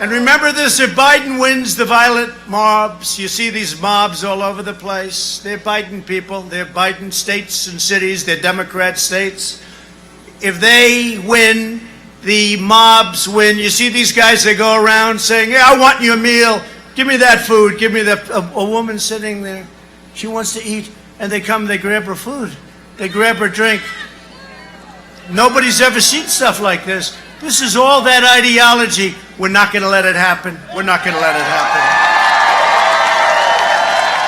And remember this, if Biden wins the violent mobs, you see these mobs all over the place. They're Biden people. They're Biden states and cities. They're Democrat states. If they win, the mobs win. You see these guys, they go around saying, yeah, I want your meal. Give me that food. Give me that. A woman sitting there, she wants to eat. And they come, they grab her food. They grab her drink. Nobody's ever seen stuff like this. This is all that ideology. We're not going to let it happen. We're not going to let it happen.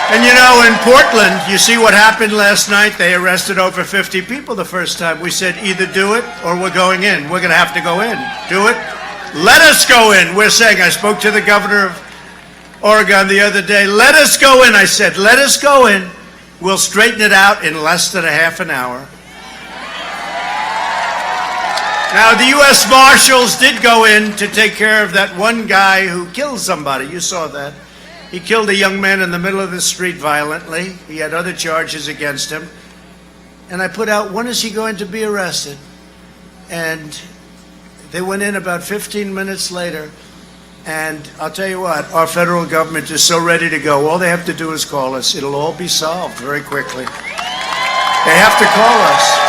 And you know, in Portland, you see what happened last night? They arrested over 50 people the first time. We said, either do it or we're going in. We're going to have to go in. Do it. Let us go in. We're saying, I spoke to the governor of Oregon the other day. Let us go in. I said, let us go in. We'll straighten it out in less than a half an hour. Now, the U.S. Marshals did go in to take care of that one guy who killed somebody. You saw that. He killed a young man in the middle of the street violently. He had other charges against him. And I put out, when is he going to be arrested? And they went in about 15 minutes later. And I'll tell you what, our federal government is so ready to go. All they have to do is call us. It'll all be solved very quickly. They have to call us.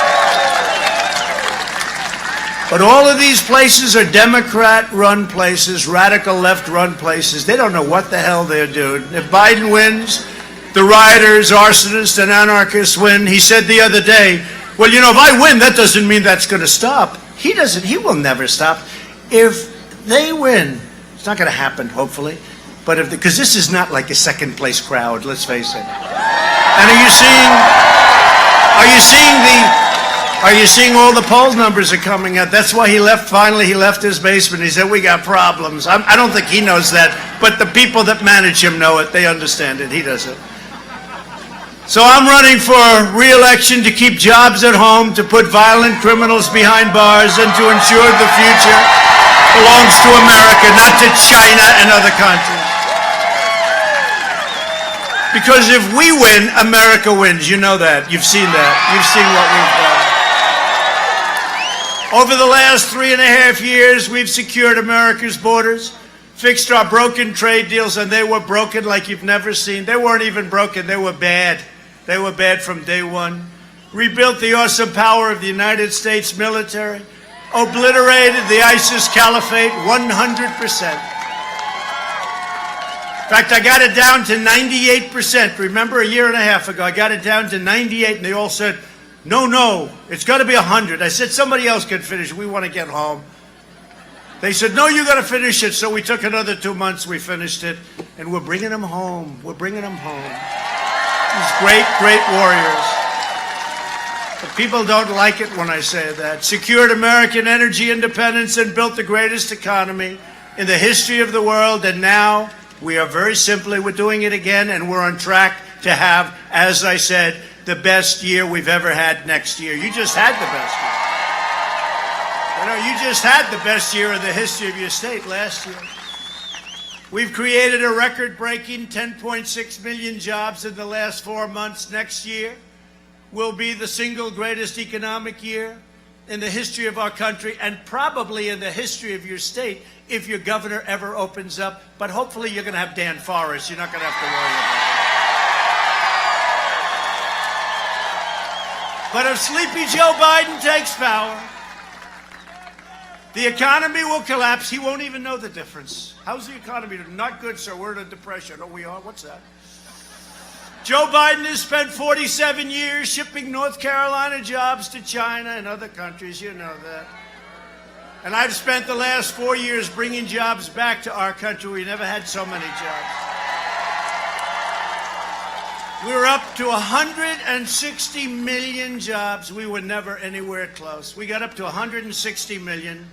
But all of these places are Democrat-run places, radical left-run places. They don't know what the hell they're doing. If Biden wins, the rioters, arsonists, and anarchists win. He said the other day, well, you know, if I win, that doesn't mean that's going to stop. He will never stop. If they win, it's not going to happen, hopefully, but because this is not like a second-place crowd, let's face it. And are you seeing all the poll numbers are coming out? That's why he left, finally he left his basement. He said, we got problems. I don't think he knows that, but the people that manage him know it. They understand it. He doesn't. So I'm running for re-election to keep jobs at home, to put violent criminals behind bars, and to ensure the future belongs to America, not to China and other countries. Because if we win, America wins. You know that. You've seen that. You've seen what we've done. Over the last 3.5 years, we've secured America's borders, fixed our broken trade deals, and they were broken like you've never seen. They weren't even broken. They were bad. They were bad from day one. Rebuilt the awesome power of the United States military. Obliterated the ISIS caliphate 100%. In fact, I got it down to 98%. Remember a year and a half ago, I got it down to 98, and they all said, no, it's got to be 100. I said, somebody else can finish. We want to get home. They said, no, you got to finish it. So we took another 2 months. We finished it, and we're bringing them home. We're bringing them home. These great, great warriors. But people don't like it when I say that. Secured American energy independence and built the greatest economy in the history of the world. And now we are very simply, we're doing it again, and we're on track to have, as I said, the best year we've ever had next year. You just had the best year. You know, you just had the best year in the history of your state last year. We've created a record-breaking 10.6 million jobs in the last 4 months. Next year will be the single greatest economic year in the history of our country, and probably in the history of your state if your governor ever opens up. But hopefully you're going to have Dan Forrest. You're not going to have to worry about it. But if Sleepy Joe Biden takes power, the economy will collapse. He won't even know the difference. How's the economy? Not good, sir. We're in a depression. Oh, we are? What's that? Joe Biden has spent 47 years shipping North Carolina jobs to China and other countries. You know that. And I've spent the last 4 years bringing jobs back to our country. We never had so many jobs. We were up to 160 million jobs. We were never anywhere close. We got up to 160 million,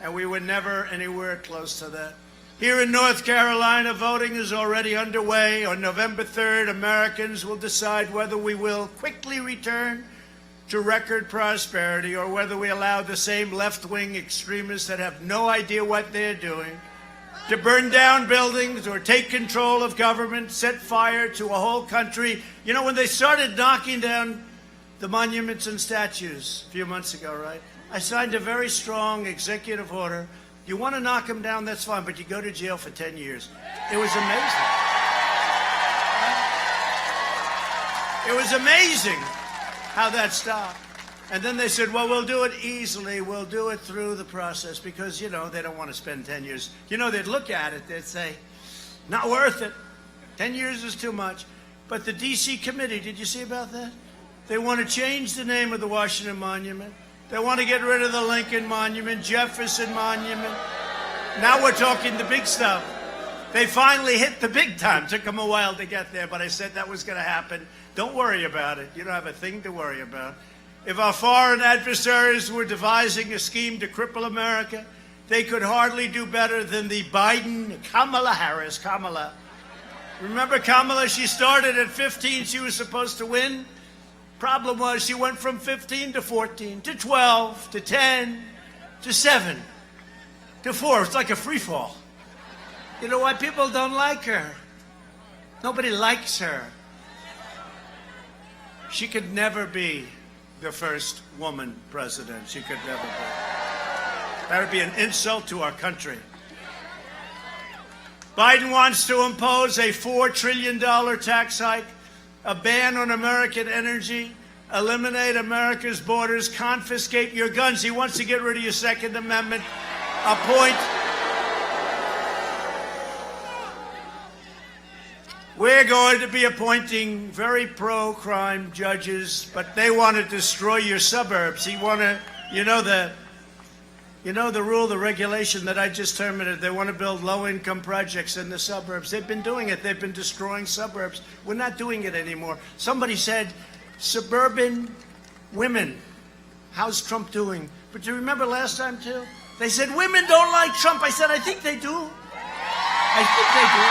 and we were never anywhere close to that. Here in North Carolina, voting is already underway. On November 3rd, Americans will decide whether we will quickly return to record prosperity or whether we allow the same left-wing extremists that have no idea what they're doing to burn down buildings or take control of government, set fire to a whole country. You know, when they started knocking down the monuments and statues a few months ago, right? I signed a very strong executive order You want to knock him down, that's fine, but you go to jail for 10 years. It was amazing. It was amazing how that stopped. And then they said, well, we'll do it easily. We'll do it through the process because, you know, they don't want to spend 10 years. You know, they'd look at it, they'd say, not worth it. 10 years is too much. But the D.C. committee, did you see about that? They want to change the name of the Washington Monument. They want to get rid of the Lincoln Monument, Jefferson Monument. Now we're talking the big stuff. They finally hit the big time. Took them a while to get there, but I said that was going to happen. Don't worry about it. You don't have a thing to worry about. If our foreign adversaries were devising a scheme to cripple America, they could hardly do better than the Kamala Harris. Kamala. Remember Kamala? She started at 15. She was supposed to win. Problem was she went from 15 to 14 to 12 to 10 to 7 to 4. It's like a free fall. You know why people don't like her? Nobody likes her. She could never be the first woman president. She could never be. That would be an insult to our country. Biden wants to impose a $4 trillion tax hike, a ban on American energy, eliminate America's borders, confiscate your guns. He wants to get rid of your Second Amendment, appoint. We're going to be appointing very pro-crime judges, but they want to destroy your suburbs. He want to, you know the rule, the regulation that I just terminated. They want to build low-income projects in the suburbs. They've been doing it. They've been destroying suburbs. We're not doing it anymore. Somebody said, suburban women, how's Trump doing? But do you remember last time, too? They said, women don't like Trump. I said, I think they do. I think they do.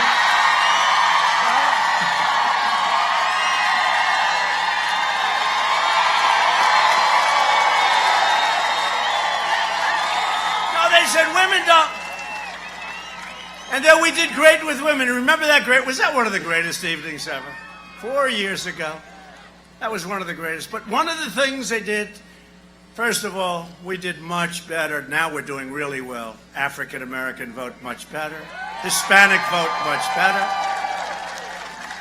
They said women don't. And then we did great with women. Remember that great? Was that one of the greatest evenings ever? 4 years ago. That was one of the greatest. But one of the things they did, first of all, we did much better. Now we're doing really well. African American vote much better. Hispanic vote much better.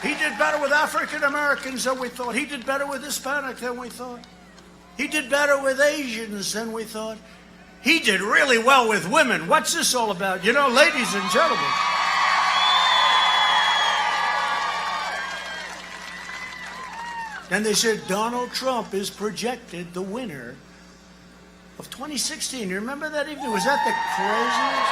He did better with African Americans than we thought. He did better with Hispanic than we thought. He did better with Asians than we thought. He did really well with women. What's this all about? You know, ladies and gentlemen. And they said Donald Trump is projected the winner of 2016. You remember that evening? Was that the craziest?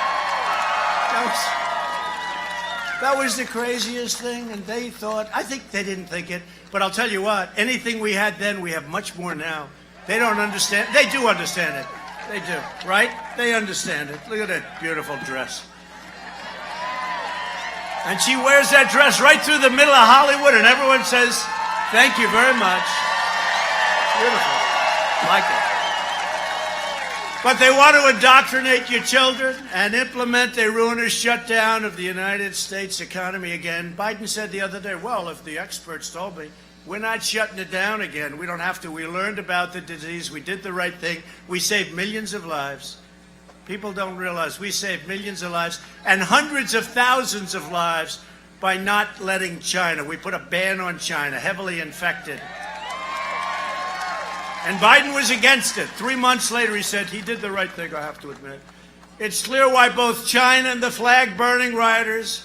That was the craziest thing. And they thought, I think they didn't think it. But I'll tell you what, anything we had then, we have much more now. They don't understand. They do understand it. They do, right? They understand it. Look at that beautiful dress. And she wears that dress right through the middle of Hollywood, and everyone says, thank you very much. Beautiful. Like it. But they want to indoctrinate your children and implement a ruinous shutdown of the United States economy again. Biden said the other day, well, if the experts told me, we're not shutting it down again. We don't have to. We learned about the disease. We did the right thing. We saved millions of lives. People don't realize we saved millions of lives and hundreds of thousands of lives by not letting China. We put a ban on China, heavily infected. And Biden was against it. 3 months later, he said he did the right thing, I have to admit. It's clear why both China and the flag-burning rioters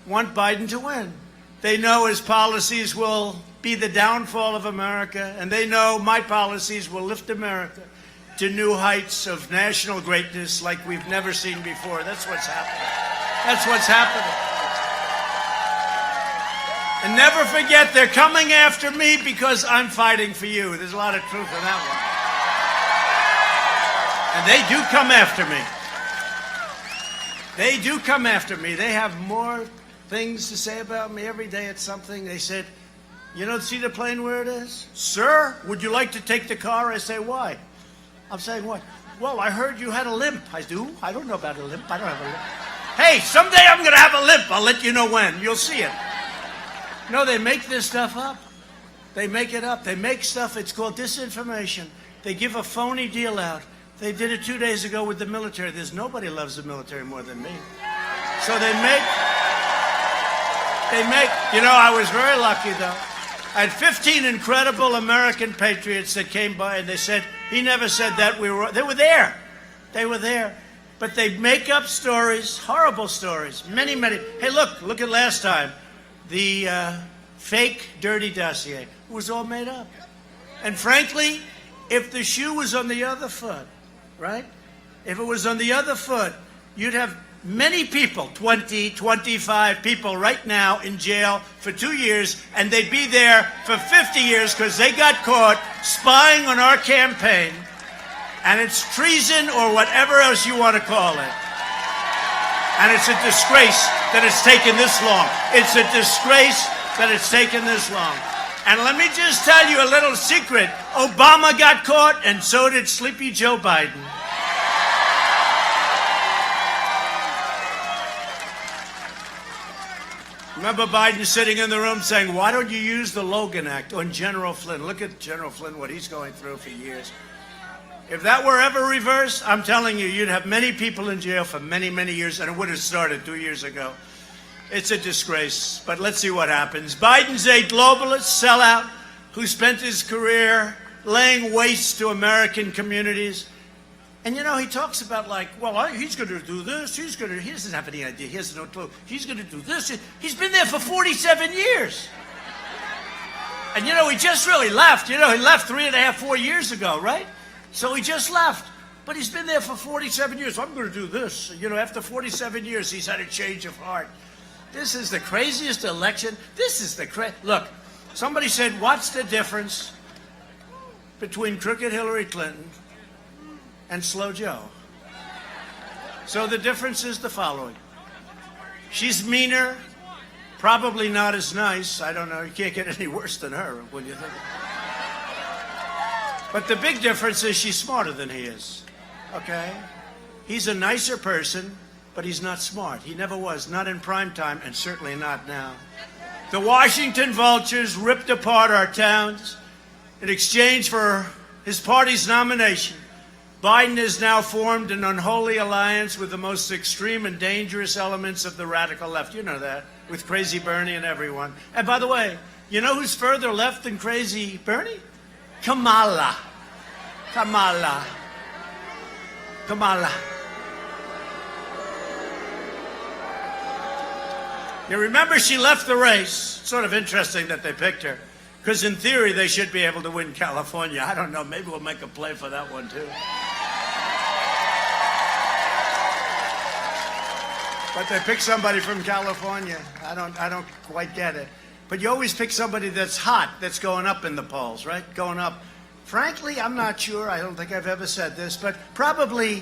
want Biden to win. They know his policies will be the downfall of America, and they know my policies will lift America to new heights of national greatness like we've never seen before. That's what's happening. That's what's happening. And never forget, they're coming after me because I'm fighting for you. There's a lot of truth in that one. And they do come after me. They do come after me. They have more things to say about me every day. It's something. They said, you don't see the plane where it is? Sir, would you like to take the car? I say, why? I'm saying, what? Well, I heard you had a limp. I do? I don't know about a limp. I don't have a limp. Hey, someday I'm going to have a limp. I'll let you know when. You'll see it. No, they make this stuff up. They make it up. They make stuff. It's called disinformation. They give a phony deal out. They did it 2 days ago with the military. There's nobody loves the military more than me. So they make, you know, I was very lucky though. I had 15 incredible American patriots that came by and they said, he never said that they were there. They were there. But they make up stories, horrible stories, many, many. Hey, look at last time. The fake dirty dossier was all made up. And frankly, if the shoe was on the other foot, right? If it was on the other foot, you'd have many people, 20, 25 people right now in jail for 2 years, and they'd be there for 50 years because they got caught spying on our campaign. And it's treason or whatever else you want to call it. And it's a disgrace that it's taken this long. It's a disgrace that it's taken this long. And let me just tell you a little secret. Obama got caught, and so did Sleepy Joe Biden. Remember Biden sitting in the room saying, why don't you use the Logan Act on General Flynn? Look at General Flynn, what he's going through for years. If that were ever reversed, I'm telling you, you'd have many people in jail for many, many years, and it would have started 2 years ago. It's a disgrace, but let's see what happens. Biden's a globalist sellout who spent his career laying waste to American communities. And, you know, he talks about, like, well, he's going to do this. He doesn't have any idea. He has no clue. He's going to do this. He's been there for 47 years. And, you know, he just really left. You know, he left 3.5, 4 years ago, right? So he just left. But he's been there for 47 years. I'm going to do this. You know, after 47 years, he's had a change of heart. This is the craziest election. This is the Look, somebody said, what's the difference between crooked Hillary Clinton and Slow Joe? So the difference is the following. She's meaner, probably not as nice. I don't know. You can't get any worse than her, when you think. But the big difference is she's smarter than he is. Okay? He's a nicer person, but he's not smart. He never was. Not in prime time, and certainly not now. The Washington vultures ripped apart our towns in exchange for his party's nomination. Biden has now formed an unholy alliance with the most extreme and dangerous elements of the radical left. You know that, with Crazy Bernie and everyone. And by the way, you know who's further left than Crazy Bernie? Kamala. You remember she left the race. Sort of interesting that they picked her. Because in theory, they should be able to win California. I don't know. Maybe we'll make a play for that one, too. But they picked somebody from California. I don't quite get it. But you always pick somebody that's hot, that's going up in the polls, right? Going up. Frankly, I'm not sure. I don't think I've ever said this, but probably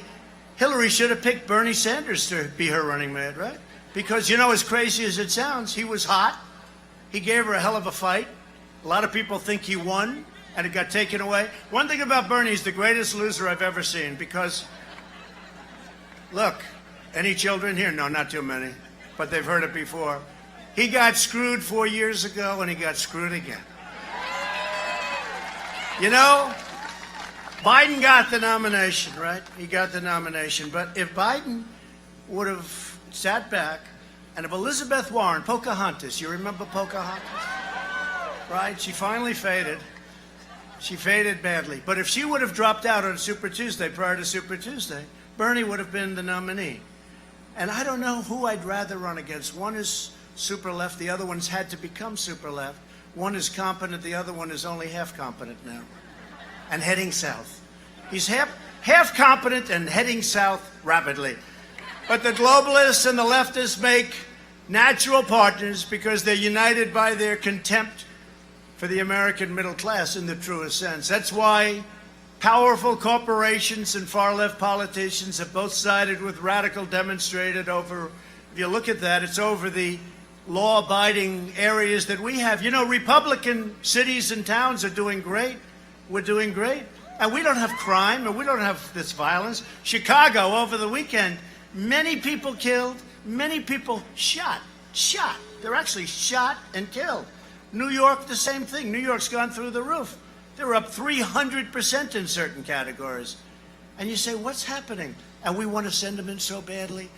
Hillary should have picked Bernie Sanders to be her running mate, right? Because, you know, as crazy as it sounds, he was hot. He gave her a hell of a fight. A lot of people think he won, and it got taken away. One thing about Bernie, he's the greatest loser I've ever seen, because, look, any children here? No, not too many, but they've heard it before. He got screwed 4 years ago, and he got screwed again. You know, Biden got the nomination, right? He got the nomination. But if Biden would have sat back, and if Elizabeth Warren, Pocahontas, you remember Pocahontas? Right? She finally faded. She faded badly. But if she would have dropped out on Super Tuesday, prior to Super Tuesday, Bernie would have been the nominee. And I don't know who I'd rather run against. One is super left. The other one's had to become super left. One is competent. The other one is only half competent now and heading south. He's half competent and heading south rapidly. But the globalists and the leftists make natural partners because they're united by their contempt for the American middle class in the truest sense. That's why powerful corporations and far-left politicians have both sided with radical demonstrated over, if you look at that, it's over the law-abiding areas that we have. You know, Republican cities and towns are doing great. We're doing great. And we don't have crime, and we don't have this violence. Chicago, over the weekend, many people killed, many people shot. They're actually shot and killed. New York, the same thing. New York's gone through the roof. They're up 300% in certain categories. And you say, what's happening? And we want to send them in so badly.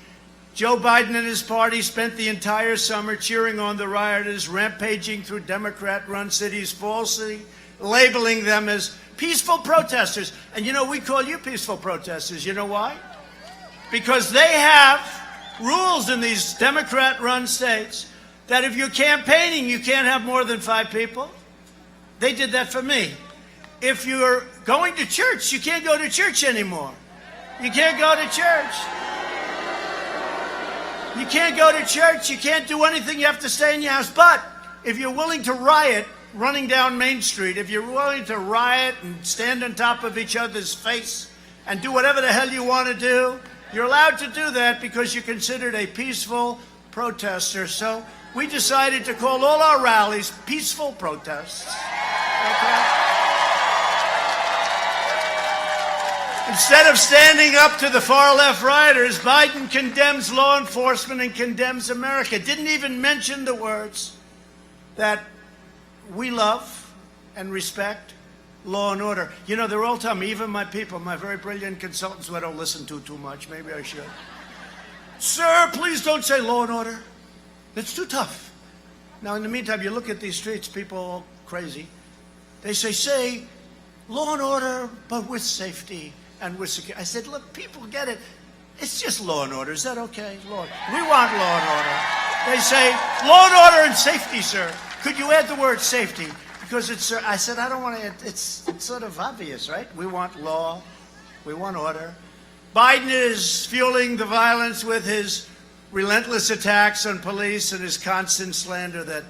Joe Biden and his party spent the entire summer cheering on the rioters, rampaging through Democrat-run cities, falsely labeling them as peaceful protesters. And you know, we call you peaceful protesters. You know why? Because they have rules in these Democrat-run states that if you're campaigning, you can't have more than 5 people. They did that for me. If you're going to church, you can't go to church anymore. You can't go to church. You can't go to church. You can't do anything. You have to stay in your house. But if you're willing to riot running down Main Street, if you're willing to riot and stand on top of each other's face and do whatever the hell you want to do, you're allowed to do that because you're considered a peaceful protester. So we decided to call all our rallies peaceful protests. Okay? Instead of standing up to the far-left rioters, Biden condemns law enforcement and condemns America. Didn't even mention the words that we love and respect law and order. You know, they're all telling me, even my people, my very brilliant consultants who I don't listen to too much, maybe I should. Sir, please don't say law and order. It's too tough. Now, in the meantime, you look at these streets, people all crazy. They say law and order, but with safety and with security. I said, look, people get it. It's just law and order. Is that okay? Law. We want law and order. They say, law and order and safety, sir. Could you add the word safety? Because it's, I said, I don't want to, it's sort of obvious, right? We want law. We want order. Biden is fueling the violence with his relentless attacks on police and his constant slander that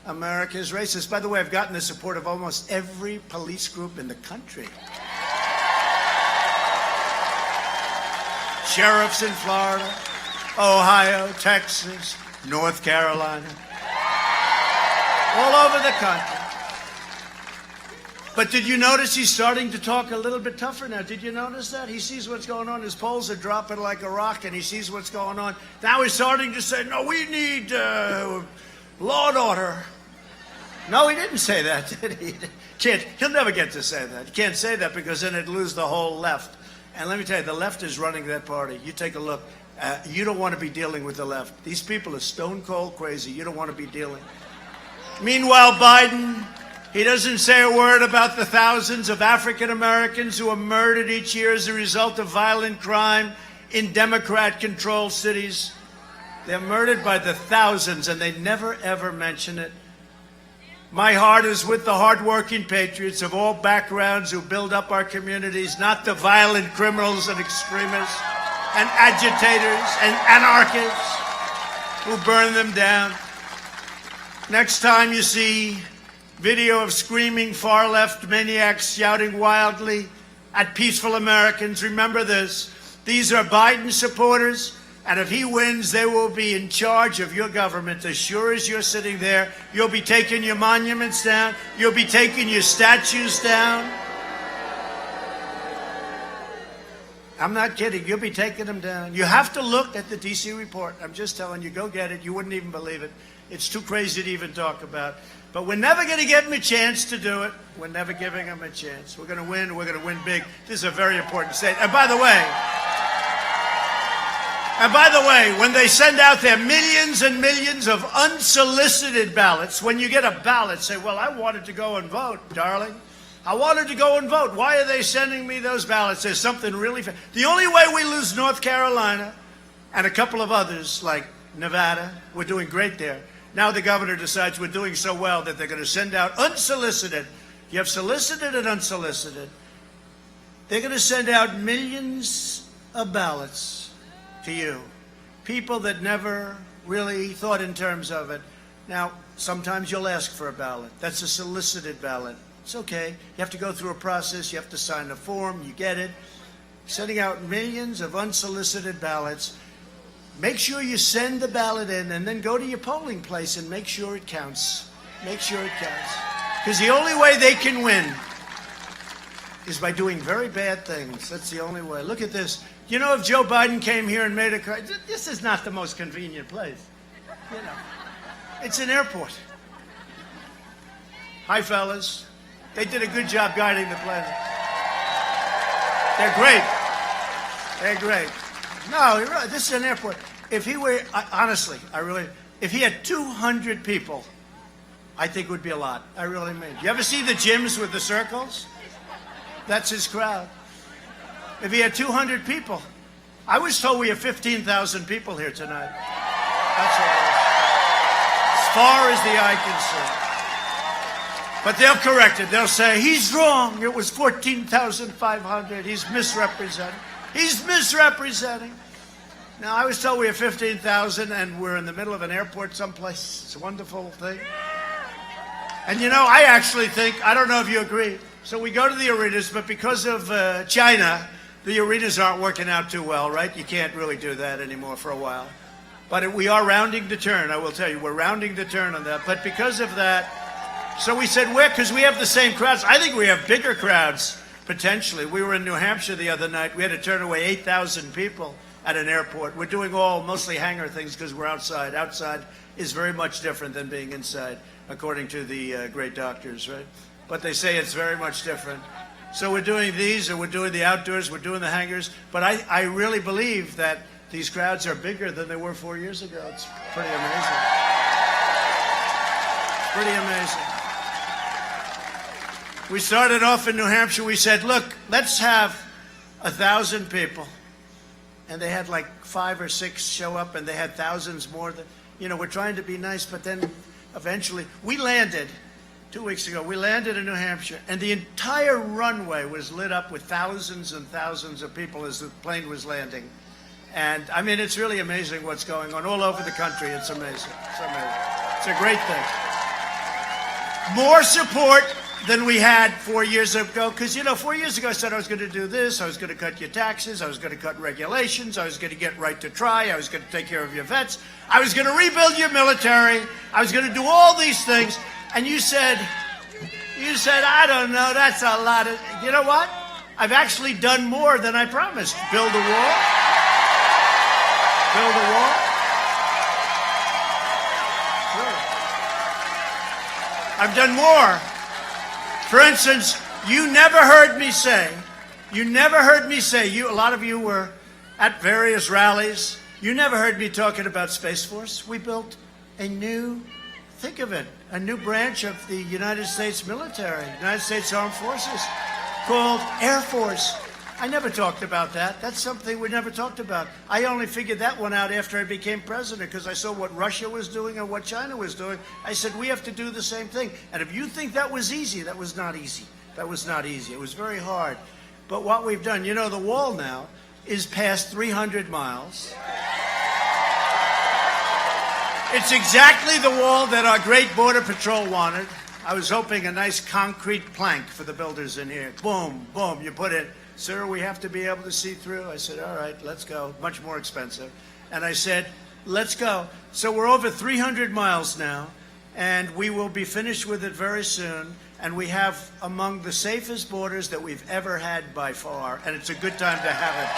America is racist. By the way, I've gotten the support of almost every police group in the country. Sheriffs in Florida, Ohio, Texas, North Carolina, all over the country. But did you notice he's starting to talk a little bit tougher now? Did you notice that? He sees what's going on. His polls are dropping like a rock, and he sees what's going on. Now he's starting to say, no, we need law and order. No, he didn't say that, did he? He'll never get to say that. He can't say that because then it'd lose the whole left. And let me tell you, the left is running that party. You take a look. You don't want to be dealing with the left. These people are stone cold crazy. You don't want to be dealing. Meanwhile, Biden, he doesn't say a word about the thousands of African Americans who are murdered each year as a result of violent crime in Democrat-controlled cities. They're murdered by the thousands, and they never, ever mention it. My heart is with the hardworking patriots of all backgrounds who build up our communities, not the violent criminals and extremists and agitators and anarchists who burn them down. Next time you see video of screaming far-left maniacs shouting wildly at peaceful Americans, remember this. These are Biden supporters, and if he wins, they will be in charge of your government. As sure as you're sitting there, you'll be taking your monuments down. You'll be taking your statues down. I'm not kidding. You'll be taking them down. You have to look at the D.C. report. I'm just telling you, go get it. You wouldn't even believe it. It's too crazy to even talk about. But we're never going to give them a chance to do it. We're never giving them a chance. We're going to win. We're going to win big. This is a very important state. And by the way, when they send out their millions and millions of unsolicited ballots, when you get a ballot, say, well, I wanted to go and vote, darling. I wanted to go and vote. Why are they sending me those ballots? There's something really the only way we lose North Carolina and a couple of others like Nevada, we're doing great there. Now the governor decides we're doing so well that they're going to send out unsolicited. You have solicited and unsolicited. They're going to send out millions of ballots to you. People that never really thought in terms of it. Now, sometimes you'll ask for a ballot. That's a solicited ballot. It's okay. You have to go through a process. You have to sign a form. You get it. Sending out millions of unsolicited ballots. Make sure you send the ballot in and then go to your polling place and make sure it counts. Make sure it counts. Because the only way they can win is by doing very bad things. That's the only way. Look at this. You know, if Joe Biden came here and made a car, this is not the most convenient place. You know, it's an airport. Hi, fellas. They did a good job guiding the plane. They're great. They're great. No, this is an airport. If he were, honestly, if he had 200 people, I think it would be a lot. I really mean. You ever see the gyms with the circles? That's his crowd. If he had 200 people, I was told we have 15,000 people here tonight. That's what it is. As far as the eye can see. But they'll correct it. They'll say, he's wrong. It was 14,500. He's misrepresenting. He's misrepresenting. Now, I was told we have 15,000 and we're in the middle of an airport someplace. It's a wonderful thing. And you know, I actually think, I don't know if you agree, so we go to the arenas, but because of China, the arenas aren't working out too well, right? You can't really do that anymore for a while. But we are rounding the turn, I will tell you. We're rounding the turn on that. But because of that, so we said, because we have the same crowds. I think we have bigger crowds, potentially. We were in New Hampshire the other night. We had to turn away 8,000 people at an airport. We're doing mostly hangar things because we're outside. Outside is very much different than being inside, according to the great doctors, right? But they say it's very much different. So we're doing these, and we're doing the outdoors, we're doing the hangars. But I really believe that these crowds are bigger than they were 4 years ago. It's pretty amazing. It's pretty amazing. We started off in New Hampshire. We said, look, let's have 1,000 people. And they had like 5 or 6 show up, and they had thousands more. We're trying to be nice, but then eventually we landed 2 weeks ago. We landed in New Hampshire, and the entire runway was lit up with thousands and thousands of people as the plane was landing. And I mean, it's really amazing what's going on all over the country. It's amazing. It's amazing. It's a great thing. More support than we had 4 years ago, because 4 years ago I said I was going to do this, I was going to cut your taxes, I was going to cut regulations, I was going to get right to try, I was going to take care of your vets, I was going to rebuild your military, I was going to do all these things, and you said, I don't know, that's a lot of, you know what? I've actually done more than I promised. Build a wall. Build a wall. Sure. I've done more. For instance, you never heard me say, a lot of you were at various rallies, you never heard me talking about Space Force. We built a new, think of it, a new branch of the United States military, United States Armed Forces, called Air Force. I never talked about that. That's something we never talked about. I only figured that one out after I became president because I saw what Russia was doing and what China was doing. I said, we have to do the same thing. And if you think that was easy, that was not easy. That was not easy. It was very hard. But what we've done, the wall now is past 300 miles. It's exactly the wall that our great Border Patrol wanted. I was hoping a nice concrete plank for the builders in here. Boom, boom, you put it. Sir, we have to be able to see through. I said, all right, let's go. Much more expensive. And I said, let's go. So we're over 300 miles now, and we will be finished with it very soon. And we have among the safest borders that we've ever had by far. And it's a good time to have it,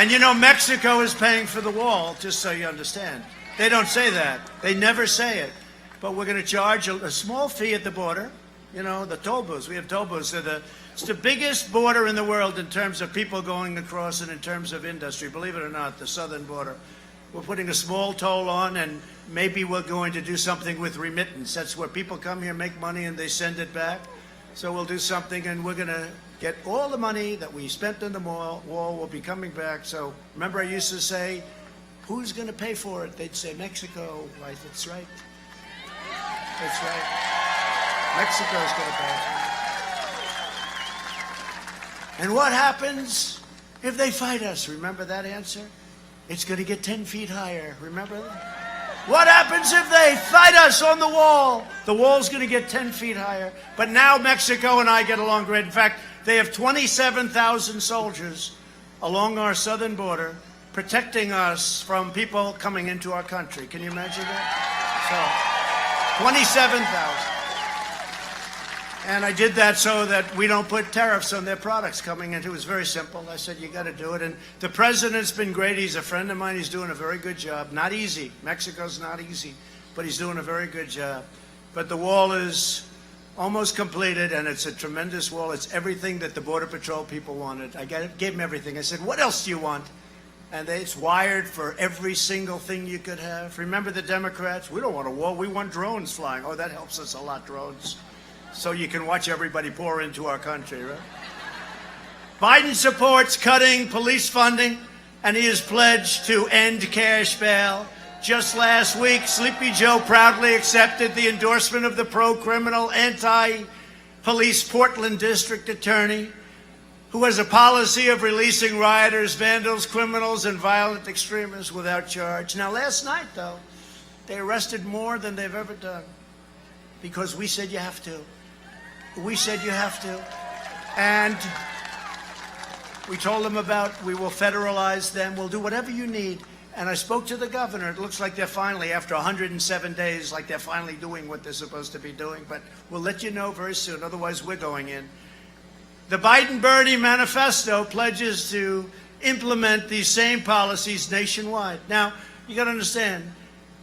too. And Mexico is paying for the wall, just so you understand. They don't say that. They never say it. But we're going to charge a small fee at the border. The toll booths. We have toll booths. It's the biggest border in the world in terms of people going across and in terms of industry. Believe it or not, the southern border. We're putting a small toll on, and maybe we're going to do something with remittance. That's where people come here, make money, and they send it back. So we'll do something, and we're going to get all the money that we spent on the wall will be coming back. So remember I used to say, who's going to pay for it? They'd say Mexico. Right? That's right. That's right. Mexico's going to pay. And what happens if they fight us? Remember that answer? It's going to get 10 feet higher. Remember that? What happens if they fight us on the wall? The wall's going to get 10 feet higher. But now Mexico and I get along great. In fact, they have 27,000 soldiers along our southern border protecting us from people coming into our country. Can you imagine that? So, 27,000. And I did that so that we don't put tariffs on their products coming in. It was very simple. I said, you got to do it. And the president's been great. He's a friend of mine. He's doing a very good job. Not easy. Mexico's not easy. But he's doing a very good job. But the wall is almost completed, and it's a tremendous wall. It's everything that the Border Patrol people wanted. I gave them everything. I said, what else do you want? And it's wired for every single thing you could have. Remember the Democrats? We don't want a wall. We want drones flying. Oh, that helps us a lot, drones. So you can watch everybody pour into our country, right? Biden supports cutting police funding, and he has pledged to end cash bail. Just last week, Sleepy Joe proudly accepted the endorsement of the pro-criminal, anti-police Portland District Attorney, who has a policy of releasing rioters, vandals, criminals, and violent extremists without charge. Now, last night, though, they arrested more than they've ever done because we said you have to. We said you have to. And we told them we will federalize them. We'll do whatever you need. And I spoke to the governor. It looks like they're finally, after 107 days, like they're finally doing what they're supposed to be doing. But we'll let you know very soon. Otherwise, we're going in. The Biden-Bernie manifesto pledges to implement these same policies nationwide. Now, you got to understand,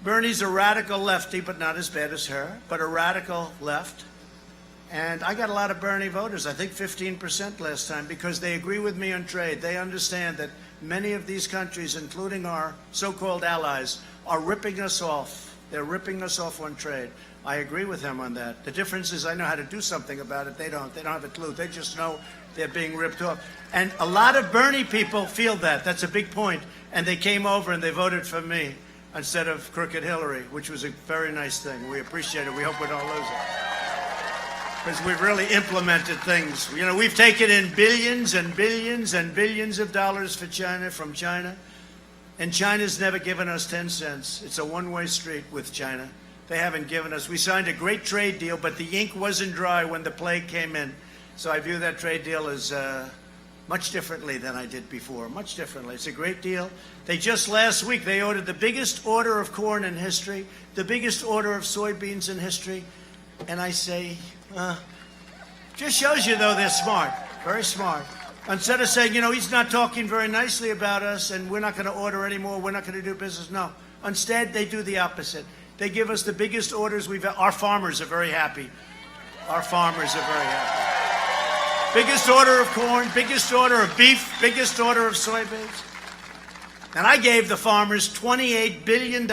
Bernie's a radical lefty, but not as bad as her, but a radical left. And I got a lot of Bernie voters, I think 15% last time, because they agree with me on trade. They understand that many of these countries, including our so-called allies, are ripping us off. They're ripping us off on trade. I agree with him on that. The difference is I know how to do something about it. They don't. They don't have a clue. They just know they're being ripped off. And a lot of Bernie people feel that. That's a big point. And they came over and they voted for me instead of crooked Hillary, which was a very nice thing. We appreciate it. We hope we don't lose it. Because we've really implemented things. You know, we've taken in billions and billions and billions of dollars for China, from China. And China's never given us 10 cents. It's a one-way street with China. They haven't given us. We signed a great trade deal, but the ink wasn't dry when the plague came in. So I view that trade deal as much differently than I did before. Much differently. It's a great deal. They just last week, they ordered the biggest order of corn in history, the biggest order of soybeans in history. And I say, just shows you, though, they're smart, very smart. Instead of saying, you know, he's not talking very nicely about us and we're not going to order anymore, we're not going to do business. No. Instead, they do the opposite. They give us the biggest orders we've had. Our farmers are very happy. Our farmers are very happy. Biggest order of corn, biggest order of beef, biggest order of soybeans. And I gave the farmers $28 billion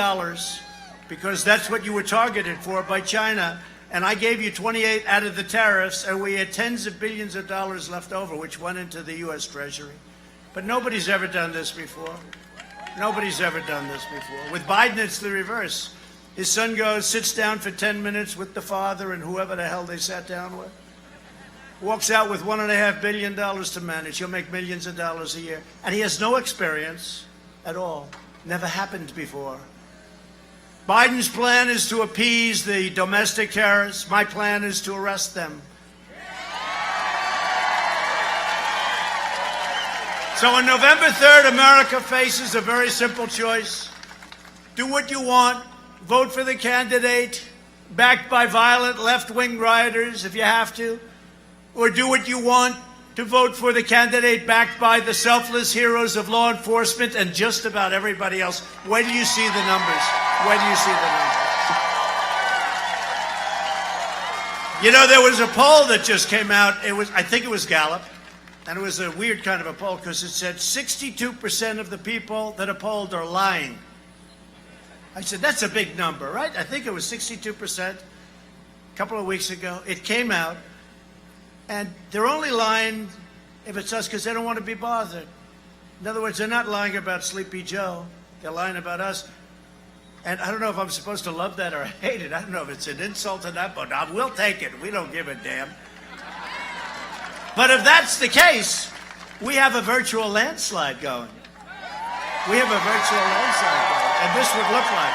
because that's what you were targeted for by China. And I gave you 28 out of the tariffs, and we had tens of billions of dollars left over, which went into the U.S. Treasury. But nobody's ever done this before. Nobody's ever done this before. With Biden, it's the reverse. His son goes, sits down for 10 minutes with the father and whoever the hell they sat down with. Walks out with $1.5 billion to manage. He'll make millions of dollars a year. And he has no experience at all. Never happened before. Biden's plan is to appease the domestic terrorists. My plan is to arrest them. So on November 3rd, America faces a very simple choice. Do what you want. Vote for the candidate backed by violent left-wing rioters if you have to. Or do what you want to vote for the candidate backed by the selfless heroes of law enforcement and just about everybody else. Where do you see the numbers? Where do you see the numbers? You know, there was a poll that just came out. I think it was Gallup. And it was a weird kind of a poll because it said 62% of the people that are polled are lying. I said, that's a big number, right? I think it was 62% a couple of weeks ago. It came out. And they're only lying if it's us because they don't want to be bothered. In other words, they're not lying about Sleepy Joe. They're lying about us. And I don't know if I'm supposed to love that or hate it. I don't know if it's an insult or not, but we'll take it. We don't give a damn. But if that's the case, we have a virtual landslide going. We have a virtual landslide going. And this would look like.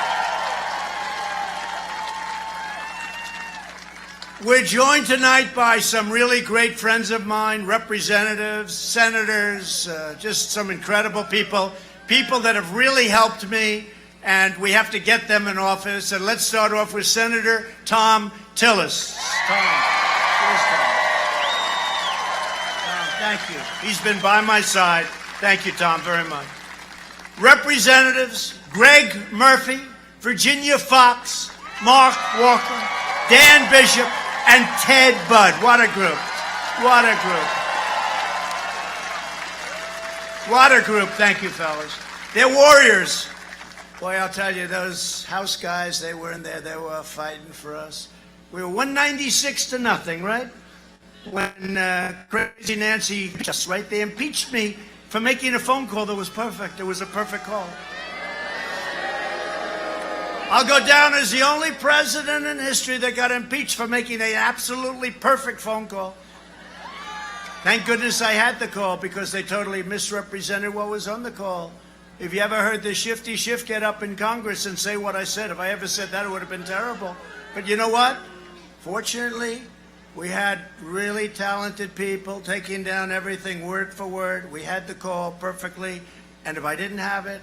We're joined tonight by some really great friends of mine, representatives, senators, just some incredible people, people that have really helped me, and we have to get them in office. And let's start off with Senator Tom Tillis. Tom, here's Tom. Thank you. He's been by my side. Thank you, Tom, very much. Representatives Greg Murphy, Virginia Fox, Mark Walker, Dan Bishop, and Ted Budd. What a group. What a group. What a group. Thank you, fellas. They're warriors. Boy, I'll tell you, those House guys, they were in there. They were fighting for us. We were 196-0, right? When Crazy Nancy, just right, they impeached me for making a phone call that was perfect. It was a perfect call. I'll go down as the only president in history that got impeached for making an absolutely perfect phone call. Thank goodness I had the call, because they totally misrepresented what was on the call. If you ever heard the shifty shift get up in Congress and say what I said, if I ever said that, it would have been terrible. But you know what? Fortunately, we had really talented people taking down everything word for word. We had the call perfectly. And if I didn't have it,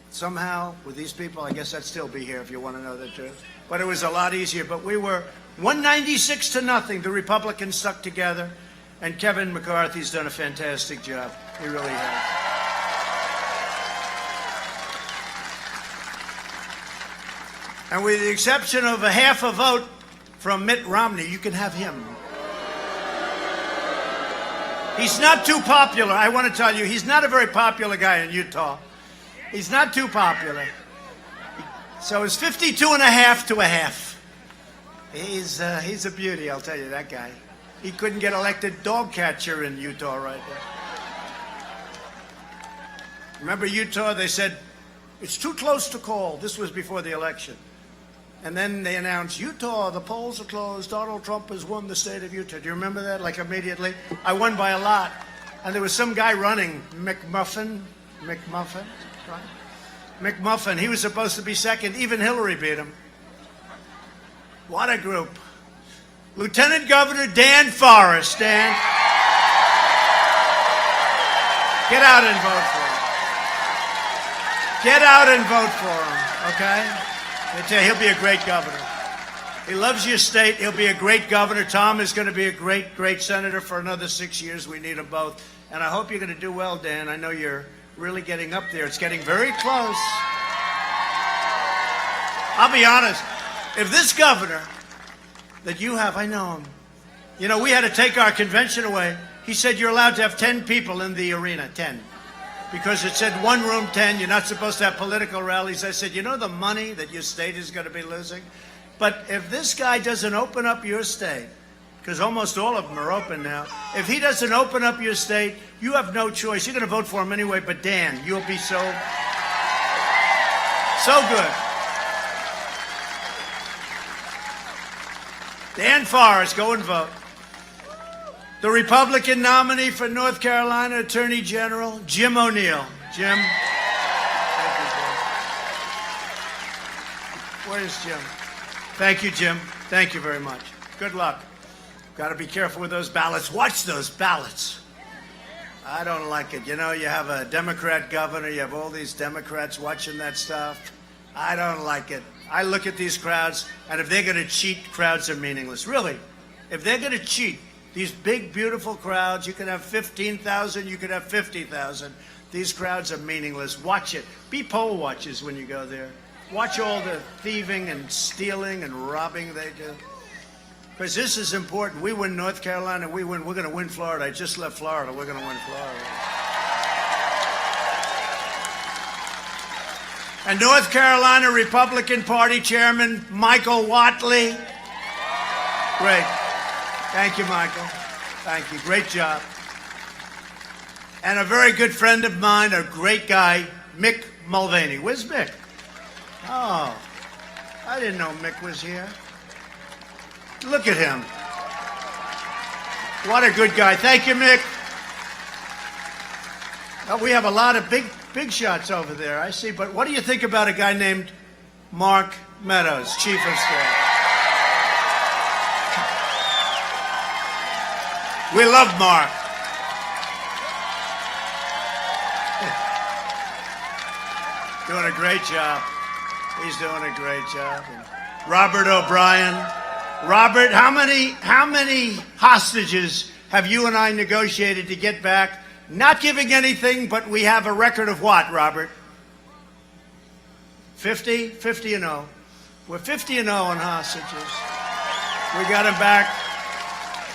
somehow, with these people, I guess I'd still be here if you want to know the truth. But it was a lot easier. But we were 196-0. The Republicans stuck together. And Kevin McCarthy's done a fantastic job. He really has. And with the exception of a half a vote from Mitt Romney, you can have him. He's not too popular. I want to tell you, he's not a very popular guy in Utah. He's not too popular. So it's 52.5 to a half. He's a beauty, I'll tell you, that guy. He couldn't get elected dog catcher in Utah right there. Remember Utah? They said, it's too close to call. This was before the election. And then they announced, Utah, the polls are closed. Donald Trump has won the state of Utah. Do you remember that? Like immediately? I won by a lot. And there was some guy running, McMuffin, right? McMuffin. He was supposed to be second. Even Hillary beat him. What a group. Lieutenant Governor Dan Forrest. Dan, get out and vote for him. Get out and vote for him, okay? I tell you, he'll be a great governor. He loves your state. He'll be a great governor. Tom is going to be a great, great senator for another 6 years. We need them both. And I hope you're going to do well, Dan. I know you're really getting up there. It's getting very close. I'll be honest. If this governor that you have, I know him. You know, we had to take our convention away. He said you're allowed to have 10 people in the arena, 10. Because it said one room, 10. You're not supposed to have political rallies. I said, you know the money that your state is going to be losing? But if this guy doesn't open up your state, because almost all of them are open now, if he doesn't open up your state, you have no choice. You're going to vote for him anyway, but Dan, you'll be so good. Dan Forrest, go and vote. The Republican nominee for North Carolina Attorney General, Jim O'Neill. Jim. Thank you, Jim. Where's Jim? Thank you, Jim. Thank you very much. Good luck. Got to be careful with those ballots. Watch those ballots. I don't like it. You know, you have a Democrat governor. You have all these Democrats watching that stuff. I don't like it. I look at these crowds, and if they're going to cheat, crowds are meaningless. Really, if they're going to cheat, these big, beautiful crowds, you could have 15,000, you could have 50,000. These crowds are meaningless. Watch it. Be poll watchers when you go there. Watch all the thieving and stealing and robbing they do. Because this is important. We win North Carolina, we win. We're going to win Florida. I just left Florida. We're going to win Florida. And North Carolina Republican Party Chairman Michael Whatley. Great. Thank you, Michael. Thank you. Great job. And a very good friend of mine, a great guy, Mick Mulvaney. Where's Mick? Oh, I didn't know Mick was here. Look at him. What a good guy. Thank you, Mick. Oh, we have a lot of big shots over there, I see. But what do you think about a guy named Mark Meadows, Chief of Staff? We love Mark. Doing a great job. He's doing a great job. And Robert O'Brien. Robert, how many hostages have you and I negotiated to get back? Not giving anything, but we have a record of what, Robert? 50? 50-0. We're 50-0 on hostages. We got them back.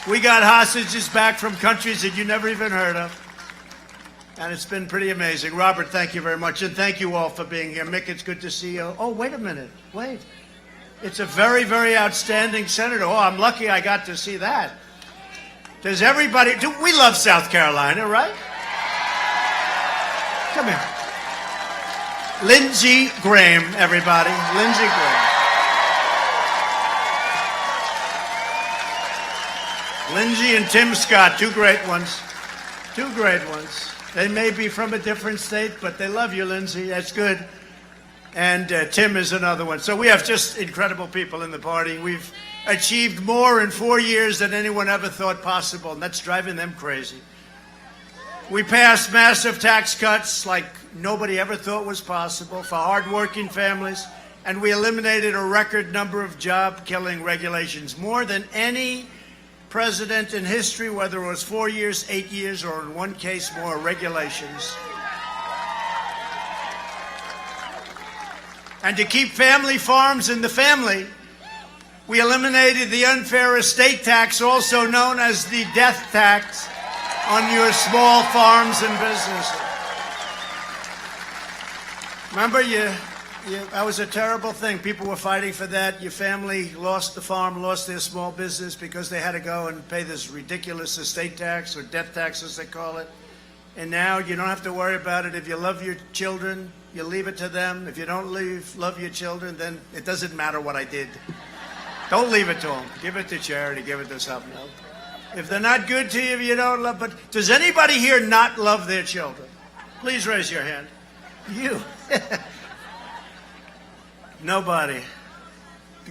We got hostages back from countries that you never even heard of. And it's been pretty amazing. Robert, thank you very much. And thank you all for being here. Mick, it's good to see you. Oh, wait a minute. Wait. It's a very, very outstanding senator. Oh, I'm lucky I got to see that. Does everybody... we love South Carolina, right? Come here. Lindsey Graham, everybody. Lindsey Graham. Lindsey and Tim Scott, two great ones. Two great ones. They may be from a different state, but they love you, Lindsey. That's good. And Tim is another one. So we have just incredible people in the party. We've achieved more in 4 years than anyone ever thought possible, and that's driving them crazy. We passed massive tax cuts like nobody ever thought was possible for hardworking families, and we eliminated a record number of job-killing regulations, more than any president in history, whether it was 4 years, 8 years, or in one case more regulations. And to keep family farms in the family, we eliminated the unfair estate tax, also known as the death tax, on your small farms and businesses. Remember, that was a terrible thing. People were fighting for that. Your family lost the farm, lost their small business because they had to go and pay this ridiculous estate tax, or death tax as they call it. And now you don't have to worry about it. If you love your children, you leave it to them. If you don't love your children, then it doesn't matter what I did. Don't leave it to them. Give it to charity. Give it to something else. If they're not good to you, you don't love. But does anybody here not love their children? Please raise your hand. You. Nobody.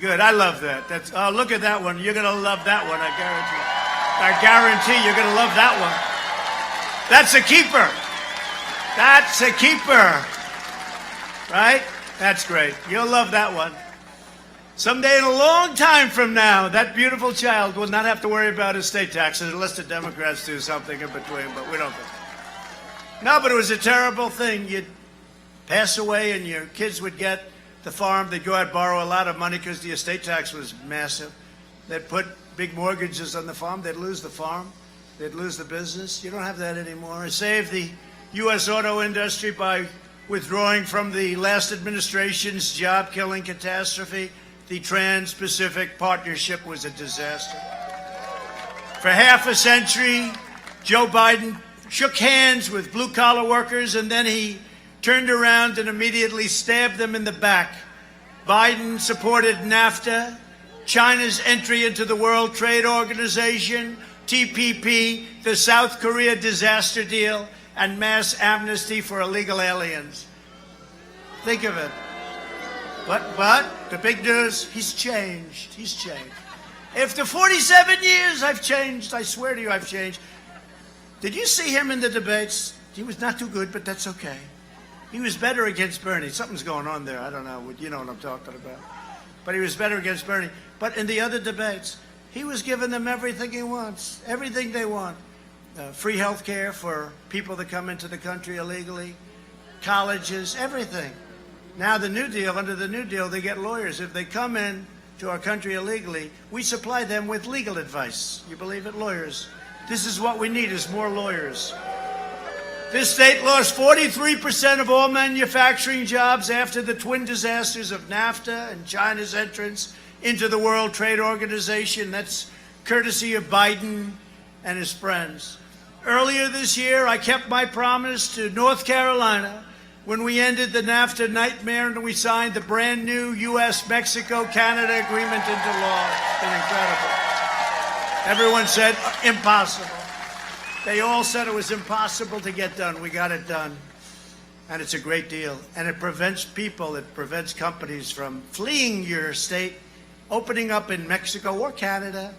Good. I love that. Oh, look at that one. You're going to love that one, I guarantee. I guarantee you're going to love that one. That's a keeper. That's a keeper. Right? That's great. You'll love that one. Someday in a long time from now, that beautiful child will not have to worry about estate taxes unless the Democrats do something in between, but we don't. No, but it was a terrible thing. You'd pass away and your kids would get the farm. They'd go out and borrow a lot of money because the estate tax was massive. They'd put big mortgages on the farm. They'd lose the farm. They'd lose the business. You don't have that anymore. It saved the U.S. auto industry by withdrawing from the last administration's job-killing catastrophe. The Trans-Pacific Partnership was a disaster. For half a century, Joe Biden shook hands with blue-collar workers, and then he turned around and immediately stabbed them in the back. Biden supported NAFTA, China's entry into the World Trade Organization, TPP, the South Korea disaster deal, and mass amnesty for illegal aliens. Think of it. But the big news, he's changed. He's changed. After 47 years, I've changed. I swear to you, I've changed. Did you see him in the debates? He was not too good, but that's okay. He was better against Bernie. Something's going on there. I don't know. You know what I'm talking about. But he was better against Bernie. But in the other debates, he was giving them everything he wants, everything they want. Free health care for people that come into the country illegally, colleges, everything. Now the New Deal, under the New Deal, they get lawyers. If they come in to our country illegally, we supply them with legal advice. You believe it? Lawyers. This is what we need, is more lawyers. This state lost 43% of all manufacturing jobs after the twin disasters of NAFTA and China's entrance into the World Trade Organization. That's courtesy of Biden and his friends. Earlier this year, I kept my promise to North Carolina when we ended the NAFTA nightmare and we signed the brand new U.S.-Mexico-Canada agreement into law. It's been incredible. Everyone said impossible. They all said it was impossible to get done. We got it done. And it's a great deal. And it prevents people, it prevents companies from fleeing your state, opening up in Mexico or Canada,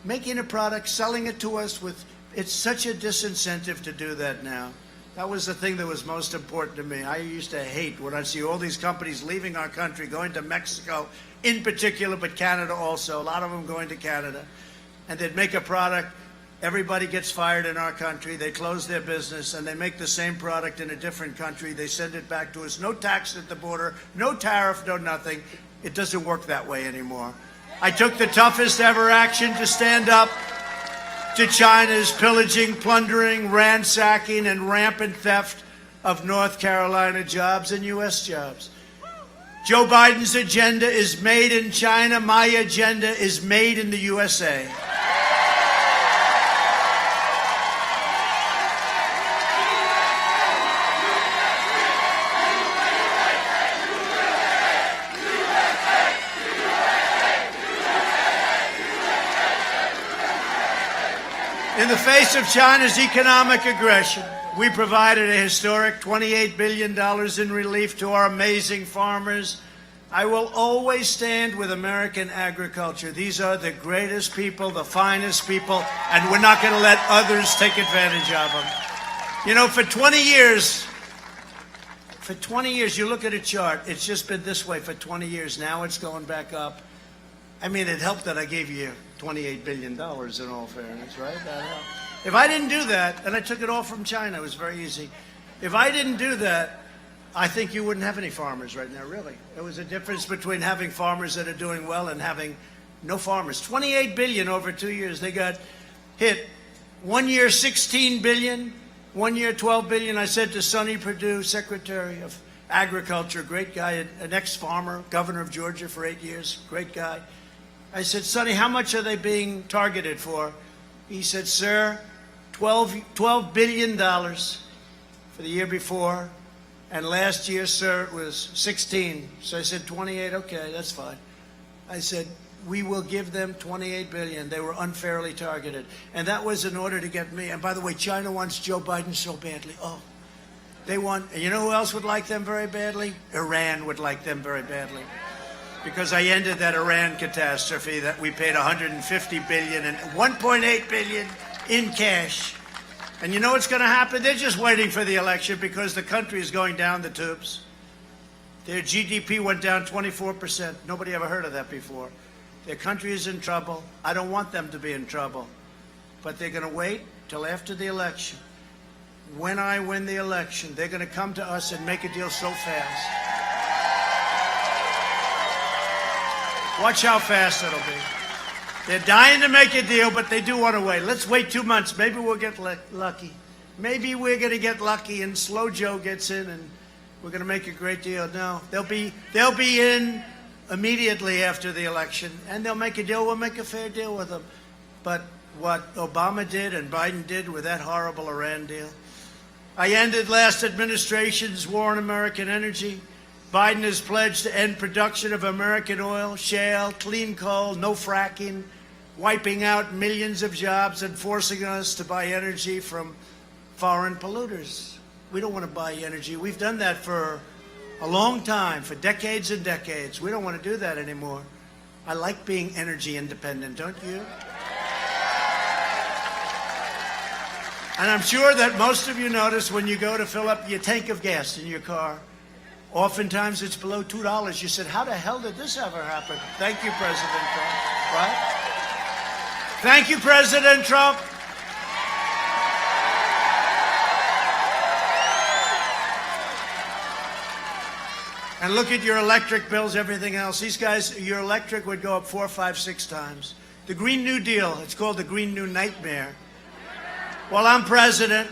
making a product, selling it to us with, it's such a disincentive to do that now. That was the thing that was most important to me. I used to hate when I see all these companies leaving our country, going to Mexico in particular, but Canada also, a lot of them going to Canada. And they'd make a product, everybody gets fired in our country, they close their business, and they make the same product in a different country, they send it back to us, no tax at the border, no tariff, no nothing. It doesn't work that way anymore. I took the toughest ever action to stand up to China's pillaging, plundering, ransacking, and rampant theft of North Carolina jobs and U.S. jobs. Joe Biden's agenda is made in China. My agenda is made in the USA. In the face of China's economic aggression, we provided a historic $28 billion in relief to our amazing farmers. I will always stand with American agriculture. These are the greatest people, the finest people, and we're not going to let others take advantage of them. You know, for 20 years, you look at a chart, it's just been this way for 20 years. Now it's going back up. I mean, it helped that I gave you $28 billion in all fairness, right? If I didn't do that, and I took it all from China, it was very easy. If I didn't do that, I think you wouldn't have any farmers right now, really. There was a difference between having farmers that are doing well and having no farmers. $28 billion over 2 years. They got hit. 1 year, $16 billion. 1 year, $12 billion. I said to Sonny Perdue, Secretary of Agriculture, great guy, an ex-farmer, governor of Georgia for 8 years, great guy. I said, Sonny, how much are they being targeted for? He said, sir, $12 billion for the year before. And last year, sir, it was 16. So I said, 28, okay, that's fine. I said, we will give them 28 billion. They were unfairly targeted. And that was in order to get me. And by the way, China wants Joe Biden so badly. Oh, they want, and you know who else would like them very badly? Iran would like them very badly. Because I ended that Iran catastrophe that we paid $150 billion and $1.8 billion in cash. And you know what's going to happen? They're just waiting for the election because the country is going down the tubes. Their GDP went down 24%. Nobody ever heard of that before. Their country is in trouble. I don't want them to be in trouble. But they're going to wait till after the election. When I win the election, they're going to come to us and make a deal so fast. Watch how fast it'll be. They're dying to make a deal, but they do want to wait. Let's wait 2 months. Maybe we'll get lucky. Maybe we're going to get lucky and Slow Joe gets in and we're going to make a great deal. No, they'll be in immediately after the election and they'll make a deal. We'll make a fair deal with them. But what Obama did and Biden did with that horrible Iran deal. I ended last administration's war on American energy. Biden has pledged to end production of American oil, shale, clean coal, no fracking, wiping out millions of jobs and forcing us to buy energy from foreign polluters. We don't want to buy energy. We've done that for a long time, for decades and decades. We don't want to do that anymore. I like being energy independent, don't you? And I'm sure that most of you notice when you go to fill up your tank of gas in your car, oftentimes it's below $2. You said, how the hell did this ever happen? Thank you, President Trump. Right? Thank you, President Trump. And look at your electric bills, everything else. These guys, your electric would go up 4, 5, 6 times. The Green New Deal, it's called the Green New Nightmare. While I'm president,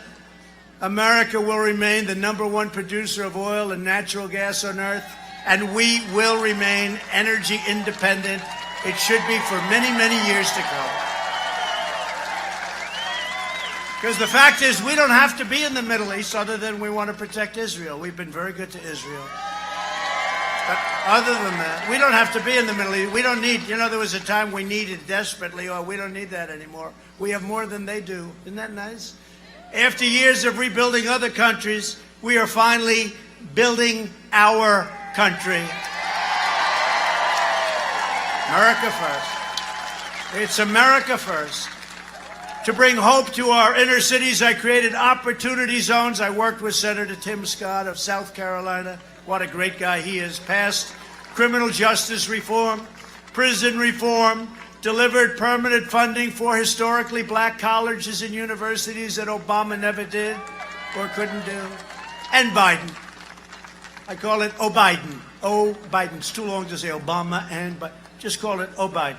America will remain the #1 producer of oil and natural gas on Earth, and we will remain energy independent. It should be for many, many years to come. Because the fact is, we don't have to be in the Middle East other than we want to protect Israel. We've been very good to Israel. But other than that, we don't have to be in the Middle East. We don't need, you know, there was a time we needed desperately, or we don't need that anymore. We have more than they do. Isn't that nice? After years of rebuilding other countries, we are finally building our country. America first. It's America first. To bring hope to our inner cities, I created opportunity zones. I worked with Senator Tim Scott of South Carolina. What a great guy he is. Passed criminal justice reform, prison reform, delivered permanent funding for historically black colleges and universities that Obama never did or couldn't do. And Biden. I call it O Biden. O Biden. It's too long to say Obama but just call it O Biden.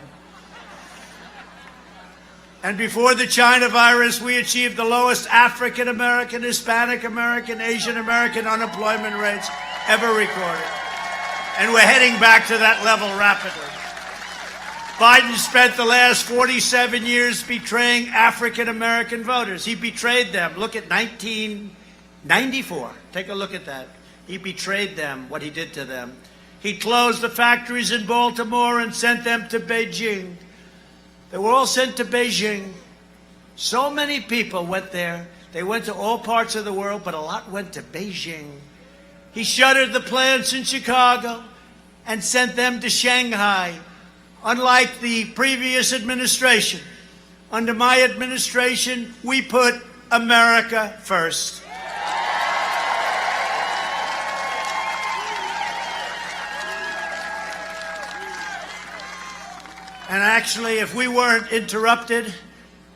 And before the China virus, we achieved the lowest African American, Hispanic American, Asian American unemployment rates ever recorded. And we're heading back to that level rapidly. Biden spent the last 47 years betraying African American voters. He betrayed them. Look at 1994. Take a look at that. He betrayed them, what he did to them. He closed the factories in Baltimore and sent them to Beijing. They were all sent to Beijing. So many people went there. They went to all parts of the world, but a lot went to Beijing. He shuttered the plants in Chicago and sent them to Shanghai. Unlike the previous administration, under my administration, we put America first. And actually, if we weren't interrupted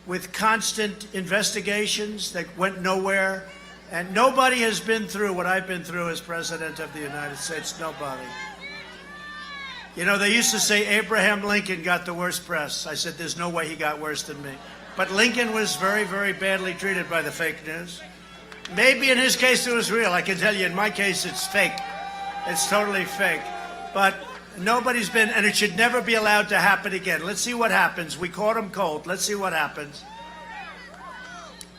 with constant investigations that went nowhere, and nobody has been through what I've been through as President of the United States, nobody. You know, they used to say Abraham Lincoln got the worst press. I said, there's no way he got worse than me. But Lincoln was very, very badly treated by the fake news. Maybe in his case it was real. I can tell you, in my case, it's fake. It's totally fake. But nobody's been, and it should never be allowed to happen again. Let's see what happens. We caught him cold. Let's see what happens.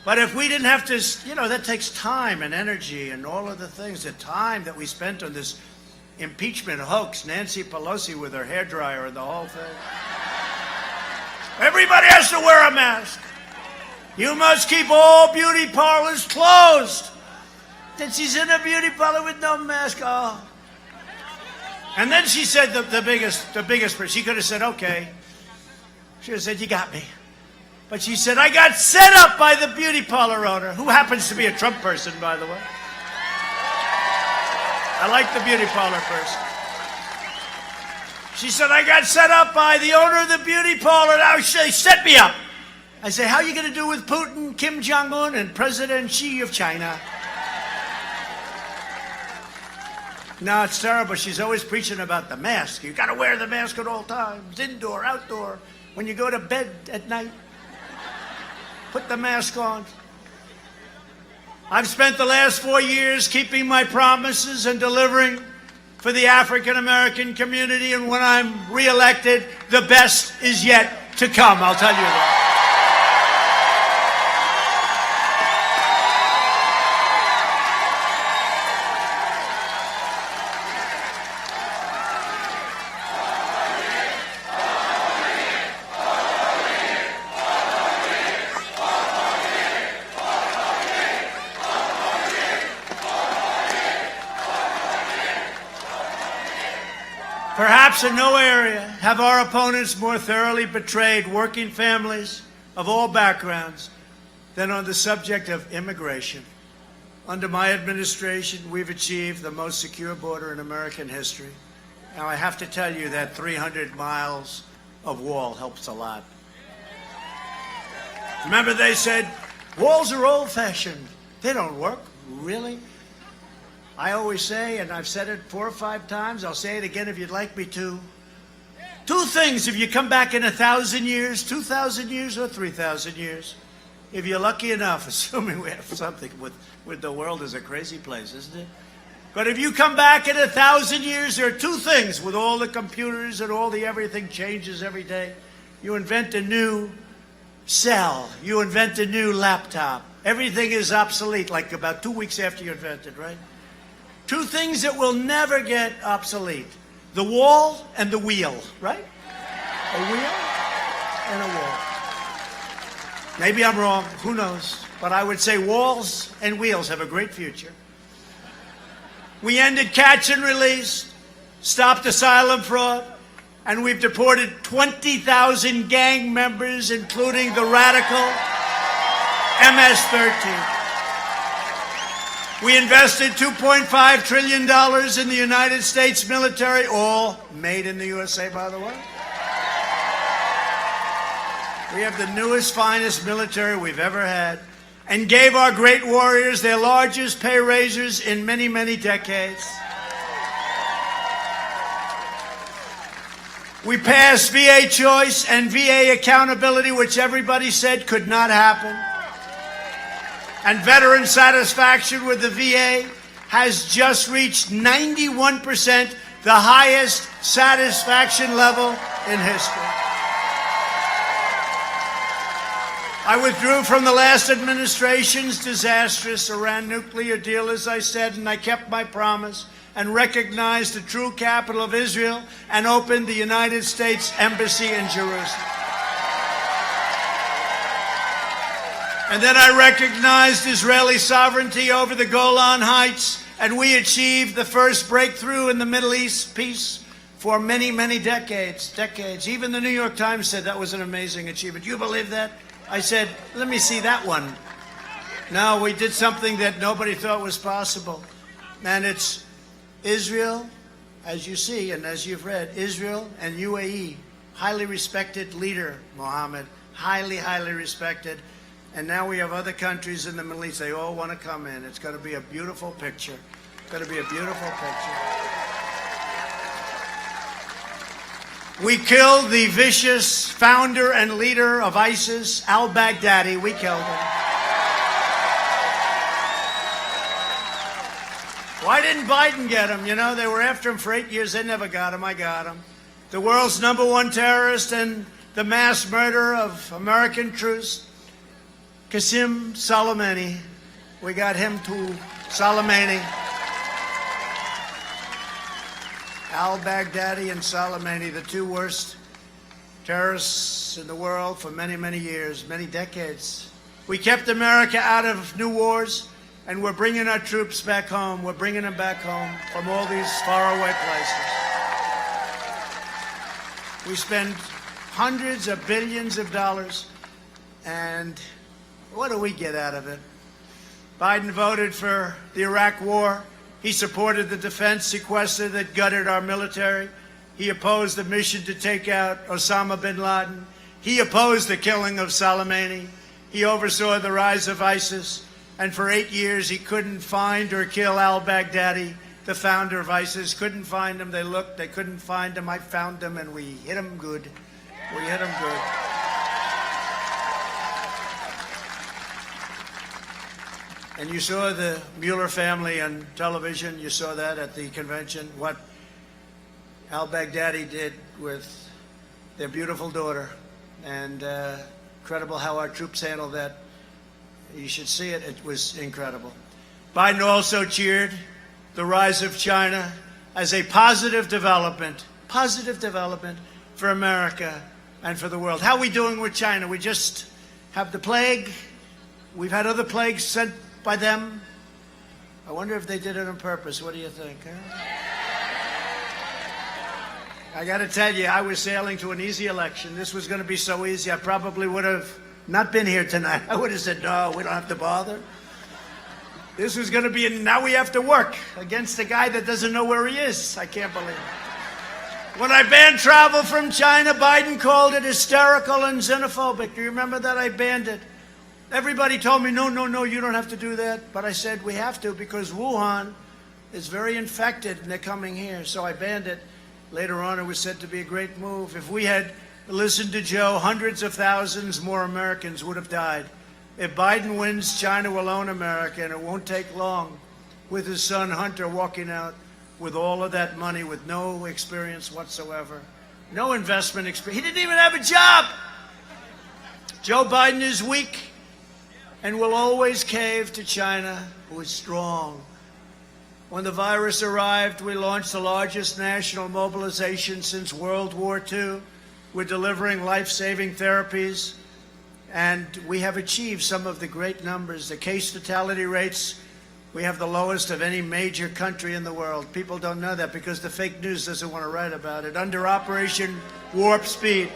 But if we didn't have to, you know, that takes time and energy and all of the things, the time that we spent on this impeachment hoax, Nancy Pelosi with her hairdryer and the whole thing. Everybody has to wear a mask. You must keep all beauty parlors closed. Then she's in a beauty parlor with no mask. Oh. And then she said the biggest, she could have said, okay. She would have said, you got me. But she said, I got set up by the beauty parlor owner, who happens to be a Trump person, by the way. I like the beauty parlor person. She said, I got set up by the owner of the beauty parlor. Now she set me up. I say, how are you going to do with Putin, Kim Jong-un, and President Xi of China? No, it's terrible. She's always preaching about the mask. You got to wear the mask at all times, indoor, outdoor. When you go to bed at night, put the mask on. I've spent the last 4 years keeping my promises and delivering for the African American community, and when I'm reelected, the best is yet to come, I'll tell you that. Perhaps in no area have our opponents more thoroughly betrayed working families of all backgrounds than on the subject of immigration. Under my administration, we've achieved the most secure border in American history. Now, I have to tell you that 300 miles of wall helps a lot. Remember, they said, walls are old-fashioned. They don't work. Really? I always say, and I've said it 4 or 5 times, I'll say it again if you'd like me to. 2 things if you come back in 1,000 years, 2,000 years, or 3,000 years. If you're lucky enough, assuming we have something with the world is a crazy place, isn't it? But if you come back in 1,000 years, there are 2 things with all the computers and all the everything changes every day. You invent a new cell. You invent a new laptop. Everything is obsolete, like about 2 weeks after you invent it, right? 2 things that will never get obsolete. The wall and the wheel, right? A wheel and a wall. Maybe I'm wrong, who knows? But I would say walls and wheels have a great future. We ended catch and release, stopped asylum fraud, and we've deported 20,000 gang members, including the radical MS-13. We invested $2.5 trillion in the United States military, all made in the USA, by the way. We have the newest, finest military we've ever had, and gave our great warriors their largest pay raises in many, many decades. We passed VA choice and VA accountability, which everybody said could not happen. And veteran satisfaction with the VA has just reached 91%, the highest satisfaction level in history. I withdrew from the last administration's disastrous Iran nuclear deal, as I said, and I kept my promise and recognized the true capital of Israel and opened the United States Embassy in Jerusalem. And then I recognized Israeli sovereignty over the Golan Heights, and we achieved the first breakthrough in the Middle East peace for many, many decades. Even the New York Times said that was an amazing achievement. You believe that? I said, let me see that one. No, we did something that nobody thought was possible. And it's Israel, as you see and as you've read, Israel and UAE, highly respected leader, Mohammed, highly, highly respected. And now we have other countries in the Middle East. They all want to come in. It's going to be a beautiful picture. It's going to be a beautiful picture. We killed the vicious founder and leader of ISIS, al-Baghdadi. We killed him. Why didn't Biden get him? You know, they were after him for 8 years. They never got him. I got him. The world's #1 terrorist and the mass murderer of American troops, Qasem Soleimani. We got him too. Soleimani. Al-Baghdadi and Soleimani, the two worst terrorists in the world for many, many years, many decades. We kept America out of new wars, and we're bringing our troops back home. We're bringing them back home from all these faraway places. We spend hundreds of billions of dollars, and what do we get out of it? Biden voted for the Iraq War. He supported the defense sequester that gutted our military. He opposed the mission to take out Osama bin Laden. He opposed the killing of Soleimani. He oversaw the rise of ISIS. And for 8 years, he couldn't find or kill al-Baghdadi, the founder of ISIS. Couldn't find him. They looked. They couldn't find him. I found him, and we hit him good. We hit him good. And you saw the Mueller family on television. You saw that at the convention, what al-Baghdadi did with their beautiful daughter. And incredible how our troops handled that. You should see it. It was incredible. Biden also cheered the rise of China as a positive development for America and for the world. How are we doing with China? We just have the plague. We've had other plagues sent by them. I wonder if they did it on purpose. What do you think? Huh? I got to tell you, I was sailing to an easy election. This was going to be so easy, I probably would have not been here tonight. I would have said, no, we don't have to bother. This was going to be, now we have to work against a guy that doesn't know where he is. I can't believe it. When I banned travel from China, Biden called it hysterical and xenophobic. Do you remember that? I banned it. Everybody told me, no, you don't have to do that. But I said, we have to because Wuhan is very infected and they're coming here. So I banned it. Later on, it was said to be a great move. If we had listened to Joe, hundreds of thousands more Americans would have died. If Biden wins, China will own America, and it won't take long with his son Hunter walking out with all of that money with no experience whatsoever, no investment experience. He didn't even have a job. Joe Biden is weak and will always cave to China, who is strong. When the virus arrived, we launched the largest national mobilization since World War II. We're delivering life-saving therapies, and we have achieved some of the great numbers. The case fatality rates, we have the lowest of any major country in the world. People don't know that because the fake news doesn't want to write about it. Under Operation Warp Speed,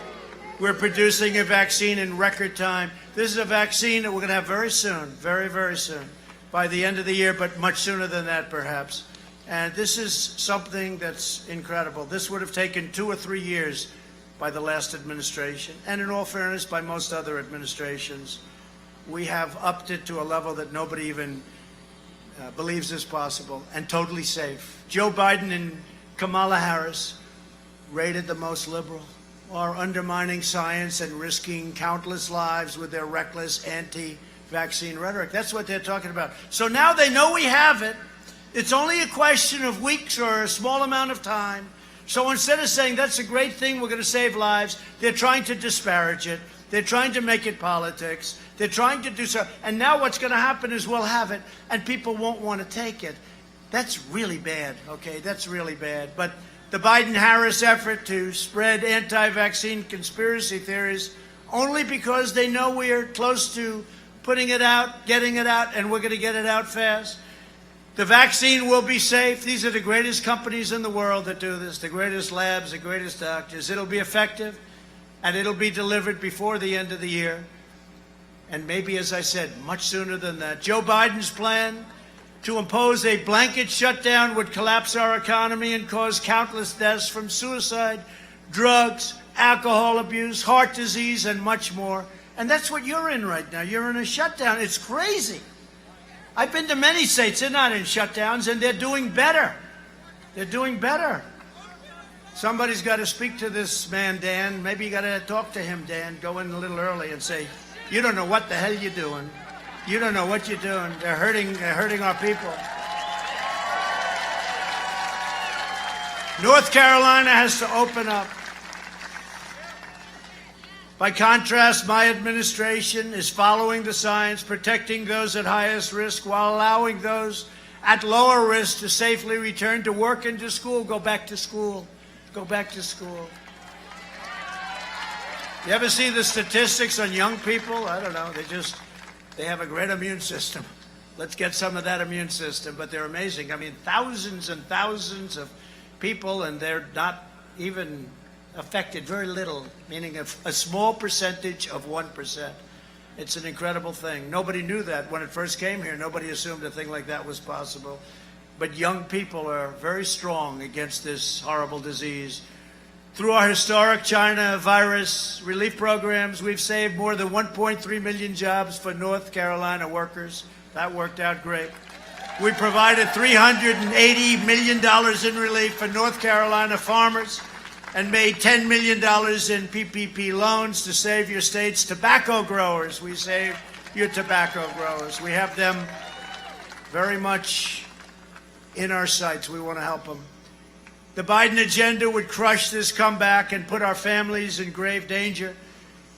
we're producing a vaccine in record time. This is a vaccine that we're going to have very soon, very, very soon, by the end of the year, but much sooner than that, perhaps. And this is something that's incredible. This would have taken 2 or 3 years by the last administration, and in all fairness, by most other administrations. We have upped it to a level that nobody even believes is possible, and totally safe. Joe Biden and Kamala Harris rated the most liberal, are undermining science and risking countless lives with their reckless anti-vaccine rhetoric. That's what they're talking about. So now they know we have it. It's only a question of weeks or a small amount of time. So instead of saying that's a great thing, we're going to save lives, they're trying to disparage it. They're trying to make it politics. They're trying to do so. And now what's going to happen is we'll have it, and people won't want to take it. That's really bad, okay? That's really bad. But the Biden-Harris effort to spread anti-vaccine conspiracy theories only because they know we are close to putting it out, getting it out, and we're going to get it out fast. The vaccine will be safe. These are the greatest companies in the world that do this, the greatest labs, the greatest doctors. It'll be effective, and it'll be delivered before the end of the year. And maybe, as I said, much sooner than that. Joe Biden's plan to impose a blanket shutdown would collapse our economy and cause countless deaths from suicide, drugs, alcohol abuse, heart disease, and much more. And that's what you're in right now. You're in a shutdown. It's crazy. I've been to many states. They're not in shutdowns, and they're doing better. They're doing better. Somebody's got to speak to this man, Dan. Maybe you got to talk to him, Dan. Go in a little early and say, you don't know what the hell you're doing. You don't know what you're doing. They're hurting our people. North Carolina has to open up. By contrast, my administration is following the science, protecting those at highest risk while allowing those at lower risk to safely return to work and to school. Go back to school. Go back to school. You ever see the statistics on young people? I don't know. They have a great immune system. Let's get some of that immune system. But they're amazing. I mean, thousands and thousands of people, and they're not even affected, very little, meaning a small percentage of 1%. It's an incredible thing. Nobody knew that when it first came here. Nobody assumed a thing like that was possible. But young people are very strong against this horrible disease. Through our historic China virus relief programs, we've saved more than 1.3 million jobs for North Carolina workers. That worked out great. We provided $380 million in relief for North Carolina farmers and made $10 million in PPP loans to save your state's tobacco growers. We saved your tobacco growers. We have them very much in our sights. We want to help them. The Biden agenda would crush this comeback and put our families in grave danger.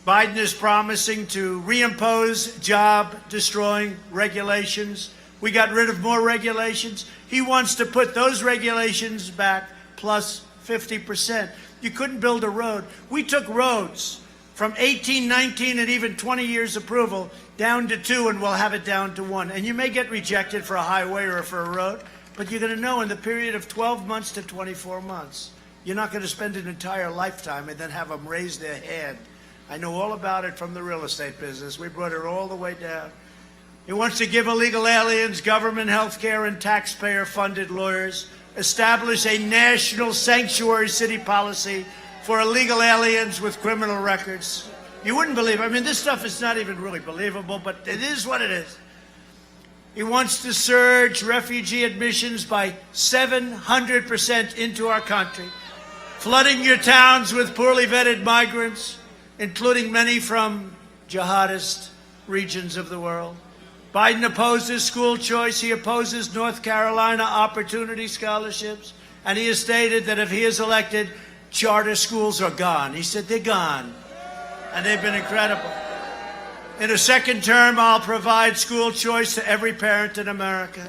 Biden is promising to reimpose job-destroying regulations. We got rid of more regulations. He wants to put those regulations back plus 50%. You couldn't build a road. We took roads from 18, 19, and even 20 years approval down to 2, and we'll have it down to 1. And you may get rejected for a highway or for a road, but you're going to know in the period of 12 months to 24 months. You're not going to spend an entire lifetime and then have them raise their hand. I know all about it from the real estate business. We brought it all the way down. He wants to give illegal aliens government health care and taxpayer-funded lawyers, establish a national sanctuary city policy for illegal aliens with criminal records. You wouldn't believe it. I mean, this stuff is not even really believable, but it is what it is. He wants to surge refugee admissions by 700% into our country, flooding your towns with poorly vetted migrants, including many from jihadist regions of the world. Biden opposes school choice. He opposes North Carolina opportunity scholarships. And he has stated that if he is elected, charter schools are gone. He said they're gone. And they've been incredible. In a second term, I'll provide school choice to every parent in America.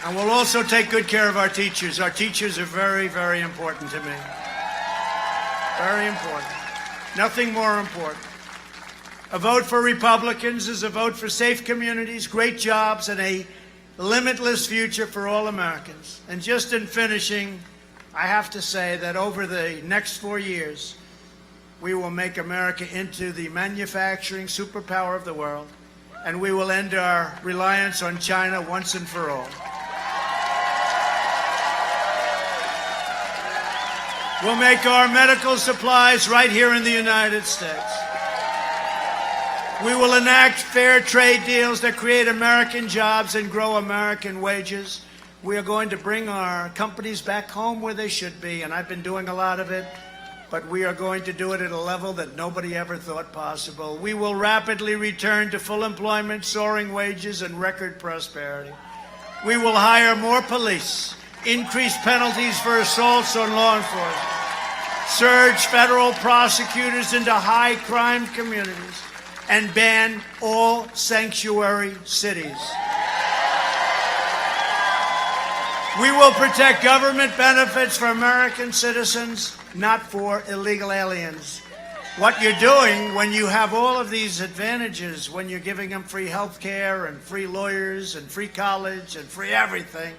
And we'll also take good care of our teachers. Our teachers are very, very important to me. Very important. Nothing more important. A vote for Republicans is a vote for safe communities, great jobs, and a limitless future for all Americans. And just in finishing, I have to say that over the next 4 years, we will make America into the manufacturing superpower of the world, and we will end our reliance on China once and for all. We'll make our medical supplies right here in the United States. We will enact fair trade deals that create American jobs and grow American wages. We are going to bring our companies back home where they should be, and I've been doing a lot of it, but we are going to do it at a level that nobody ever thought possible. We will rapidly return to full employment, soaring wages, and record prosperity. We will hire more police, increase penalties for assaults on law enforcement, surge federal prosecutors into high-crime communities, and ban all sanctuary cities. We will protect government benefits for American citizens, not for illegal aliens. What you're doing when you have all of these advantages, when you're giving them free health care and free lawyers and free college and free everything,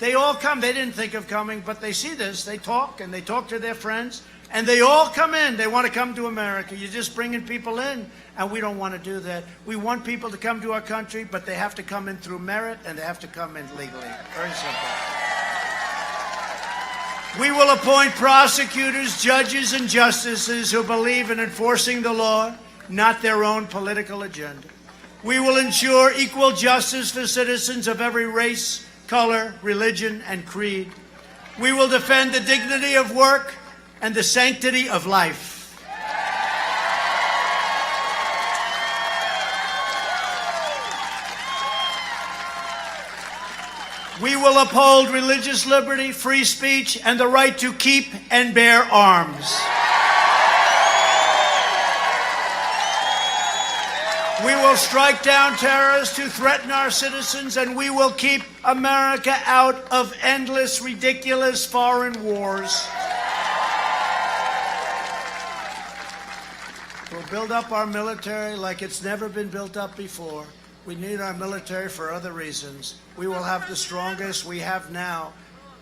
they all come. They didn't think of coming, but they see this. They talk, and they talk to their friends, and they all come in. They want to come to America. You're just bringing people in, and we don't want to do that. We want people to come to our country, but they have to come in through merit, and they have to come in legally. Very simple. We will appoint prosecutors, judges, and justices who believe in enforcing the law, not their own political agenda. We will ensure equal justice for citizens of every race, color, religion, and creed. We will defend the dignity of work and the sanctity of life. We will uphold religious liberty, free speech, and the right to keep and bear arms. We will strike down terrorists who threaten our citizens, and we will keep America out of endless, ridiculous foreign wars. We'll build up our military like it's never been built up before. We need our military for other reasons. We will have the strongest we have now.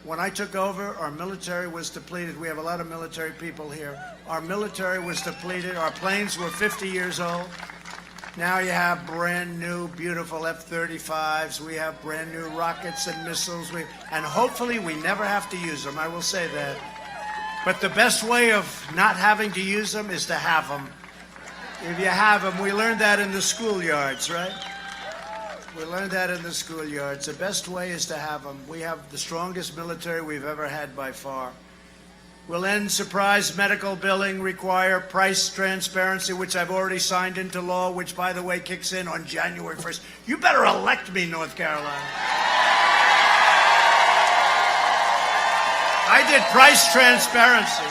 When I took over, our military was depleted. We have a lot of military people here. Our military was depleted. Our planes were 50 years old. Now you have brand new, beautiful F-35s. We have brand new rockets and missiles. And hopefully we never have to use them. I will say that. But the best way of not having to use them is to have them. If you have them, we learned that in the schoolyards, right? We learned that in the schoolyards. The best way is to have them. We have the strongest military we've ever had by far. We'll end surprise medical billing, require price transparency, which I've already signed into law, which, by the way, kicks in on January 1st. You better elect me, North Carolina. I did price transparency.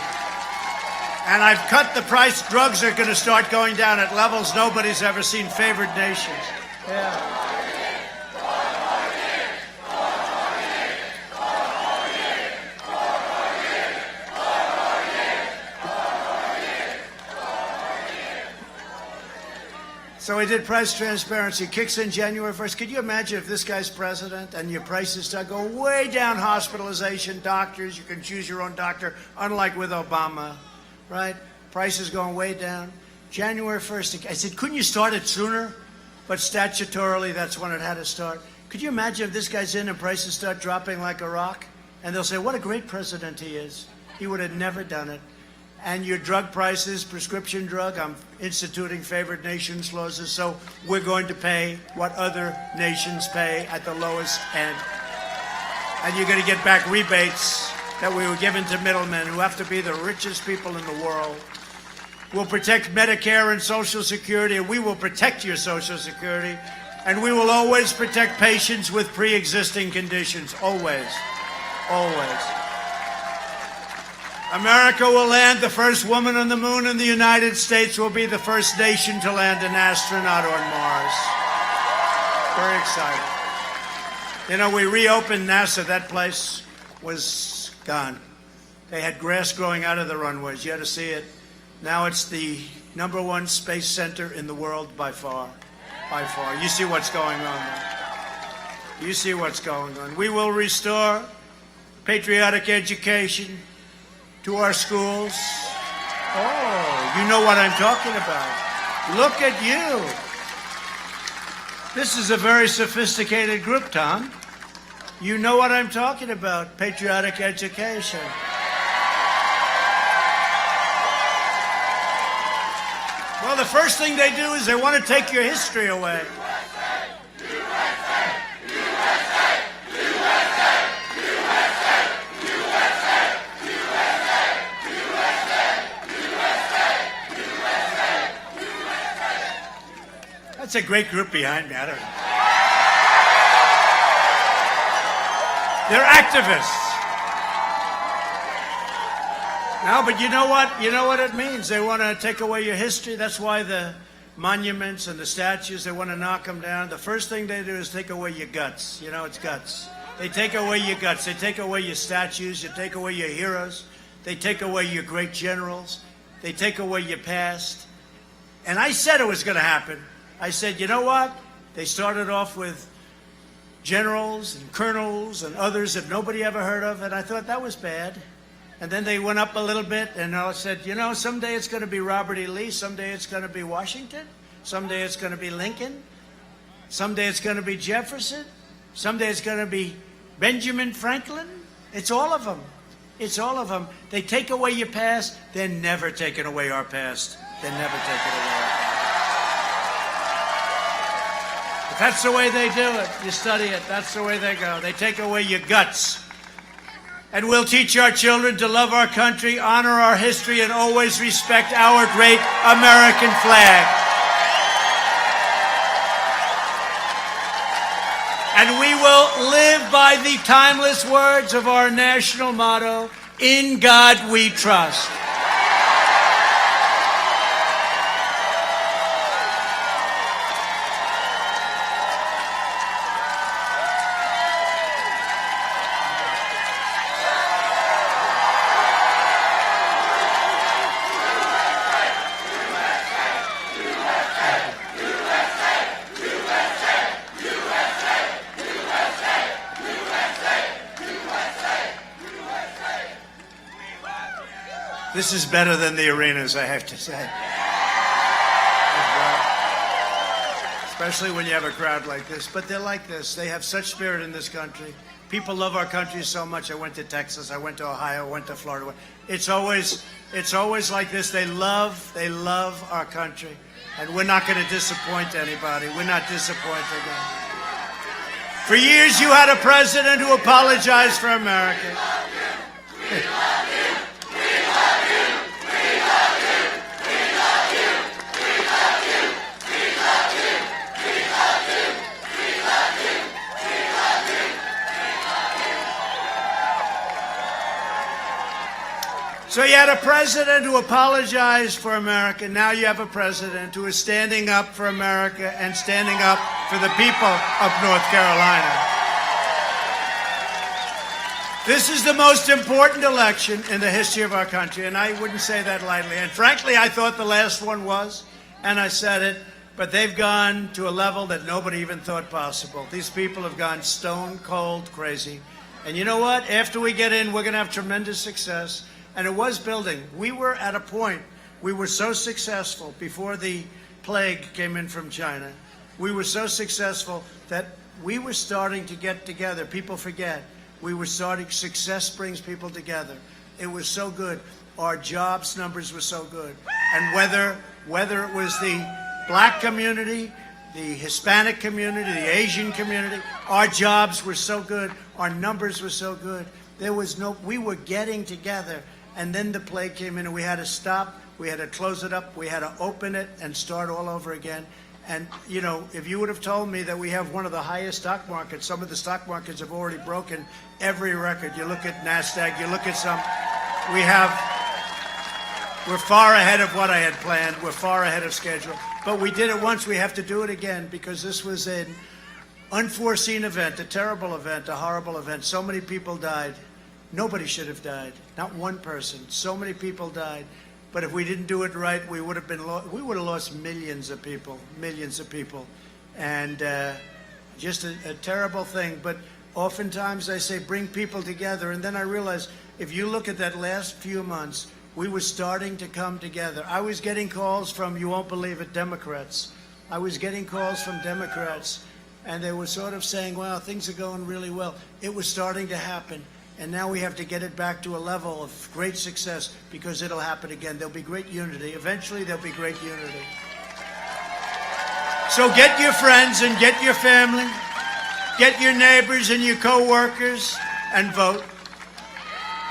And I've cut the price. Drugs are going to start going down at levels nobody's ever seen. Favored nations. Yeah. So we did price transparency. Kicks in January 1st. Could you imagine if this guy's president and your prices start going way down? Hospitalization, doctors, you can choose your own doctor, unlike with Obama, right? Prices going way down. January 1st, I said, couldn't you start it sooner? But statutorily, that's when it had to start. Could you imagine if this guy's in and prices start dropping like a rock? And they'll say, what a great president he is. He would have never done it. And your drug prices, prescription drug, I'm instituting favored nations laws, so we're going to pay what other nations pay at the lowest end. And you're going to get back rebates that we were given to middlemen who have to be the richest people in the world. We'll protect Medicare and Social Security, and we will protect your Social Security. And we will always protect patients with pre-existing conditions, always, always. America will land the first woman on the moon, and the United States will be the first nation to land an astronaut on Mars. Very exciting. You know, we reopened NASA. That place was gone. They had grass growing out of the runways. You had to see it. Now it's the #1 space center in the world by far. By far. You see what's going on there. You see what's going on. We will restore patriotic education to our schools. Oh, you know what I'm talking about. Look at you. This is a very sophisticated group, Tom. You know what I'm talking about, patriotic education. Well, the first thing they do is they want to take your history away. USA, USA, USA, USA. That's a great group behind me. I don't know. They're activists. No, but you know what? You know what it means. They want to take away your history. That's why the monuments and the statues, they want to knock them down. The first thing they do is take away your guts. You know, it's guts. They take away your guts. They take away your statues. They take away your heroes. They take away your great generals. They take away your past. And I said it was going to happen. I said, you know what? They started off with generals and colonels and others that nobody ever heard of, and I thought that was bad. And then they went up a little bit, and I said, you know, someday it's going to be Robert E. Lee, someday it's going to be Washington, someday it's going to be Lincoln, someday it's going to be Jefferson, someday it's going to be Benjamin Franklin. It's all of them. It's all of them. They take away your past. They're never taking away our past. They're never taking away our past. But that's the way they do it. You study it. That's the way they go. They take away your guts. And we'll teach our children to love our country, honor our history, and always respect our great American flag. And we will live by the timeless words of our national motto, "In God we trust." This is better than the arenas, I have to say. Especially when you have a crowd like this. But they're like this. They have such spirit in this country. People love our country so much. I went to Texas, I went to Ohio, I went to Florida. It's always like this. They love our country. And we're not going to disappoint anybody. We're not disappointing them. For years you had a president who apologized for America. So you had a president who apologized for America. Now you have a president who is standing up for America and standing up for the people of North Carolina. This is the most important election in the history of our country, and I wouldn't say that lightly. And frankly, I thought the last one was, and I said it, but they've gone to a level that nobody even thought possible. These people have gone stone cold crazy. And you know what? After we get in, we're going to have tremendous success. And it was building. We were at a point, we were so successful before the plague came in from China. We were so successful that we were starting to get together. People forget. We were starting, success brings people together. It was so good. Our jobs numbers were so good. And whether it was the black community, the Hispanic community, the Asian community, our jobs were so good. Our numbers were so good. We were getting together. And then the plague came in and we had to stop, we had to close it up, we had to open it and start all over again. And, you know, if you would have told me that we have one of the highest stock markets, some of the stock markets have already broken every record. You look at NASDAQ, you look at some, we're far ahead of what I had planned. We're far ahead of schedule. But we did it once, we have to do it again because this was an unforeseen event, a terrible event, a horrible event. So many people died. Nobody should have died. Not one person. So many people died. But if we didn't do it right, we would have lost millions of people, and just a terrible thing. But oftentimes I say, bring people together, and then I realized if you look at that last few months, we were starting to come together. I was getting calls from, you won't believe it, Democrats. I was getting calls from Democrats, and they were sort of saying, well, things are going really well. It was starting to happen. And now we have to get it back to a level of great success because it'll happen again. There'll be great unity. Eventually, there'll be great unity. So get your friends and get your family, get your neighbors and your co-workers and vote.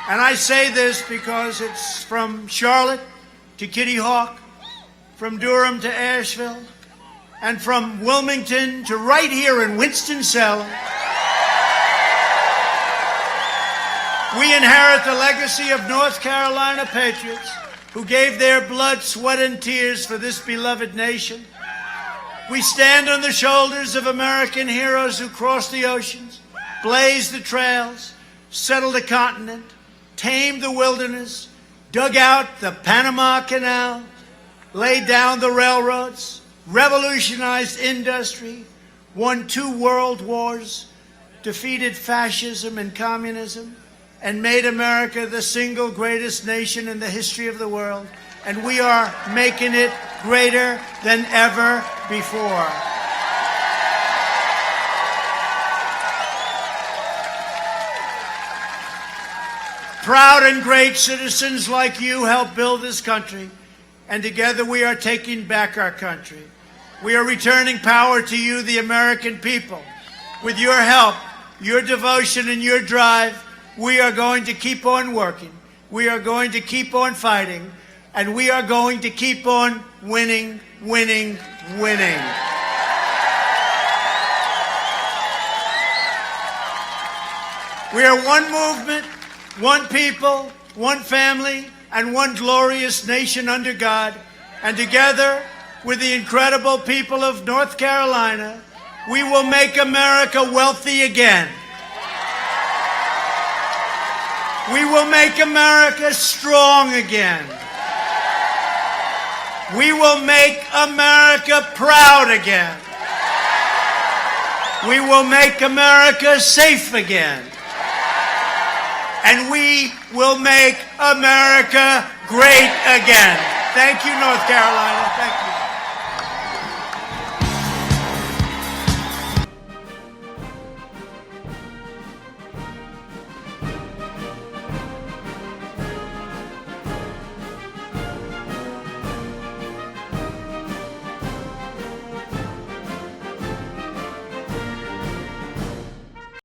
And I say this because it's from Charlotte to Kitty Hawk, from Durham to Asheville, and from Wilmington to right here in Winston-Salem, we inherit the legacy of North Carolina patriots who gave their blood, sweat, and tears for this beloved nation. We stand on the shoulders of American heroes who crossed the oceans, blazed the trails, settled the continent, tamed the wilderness, dug out the Panama Canal, laid down the railroads, revolutionized industry, won 2 world wars, defeated fascism and communism, and made America the single greatest nation in the history of the world. And we are making it greater than ever before. Proud and great citizens like you helped build this country, and together we are taking back our country. We are returning power to you, the American people. With your help, your devotion, and your drive, we are going to keep on working. We are going to keep on fighting, and we are going to keep on winning, winning, winning. We are one movement, one people, one family, and one glorious nation under God. And together with the incredible people of North Carolina, we will make America wealthy again. We will make America strong again. We will make America proud again. We will make America safe again. And we will make America great again. Thank you, North Carolina. Thank you.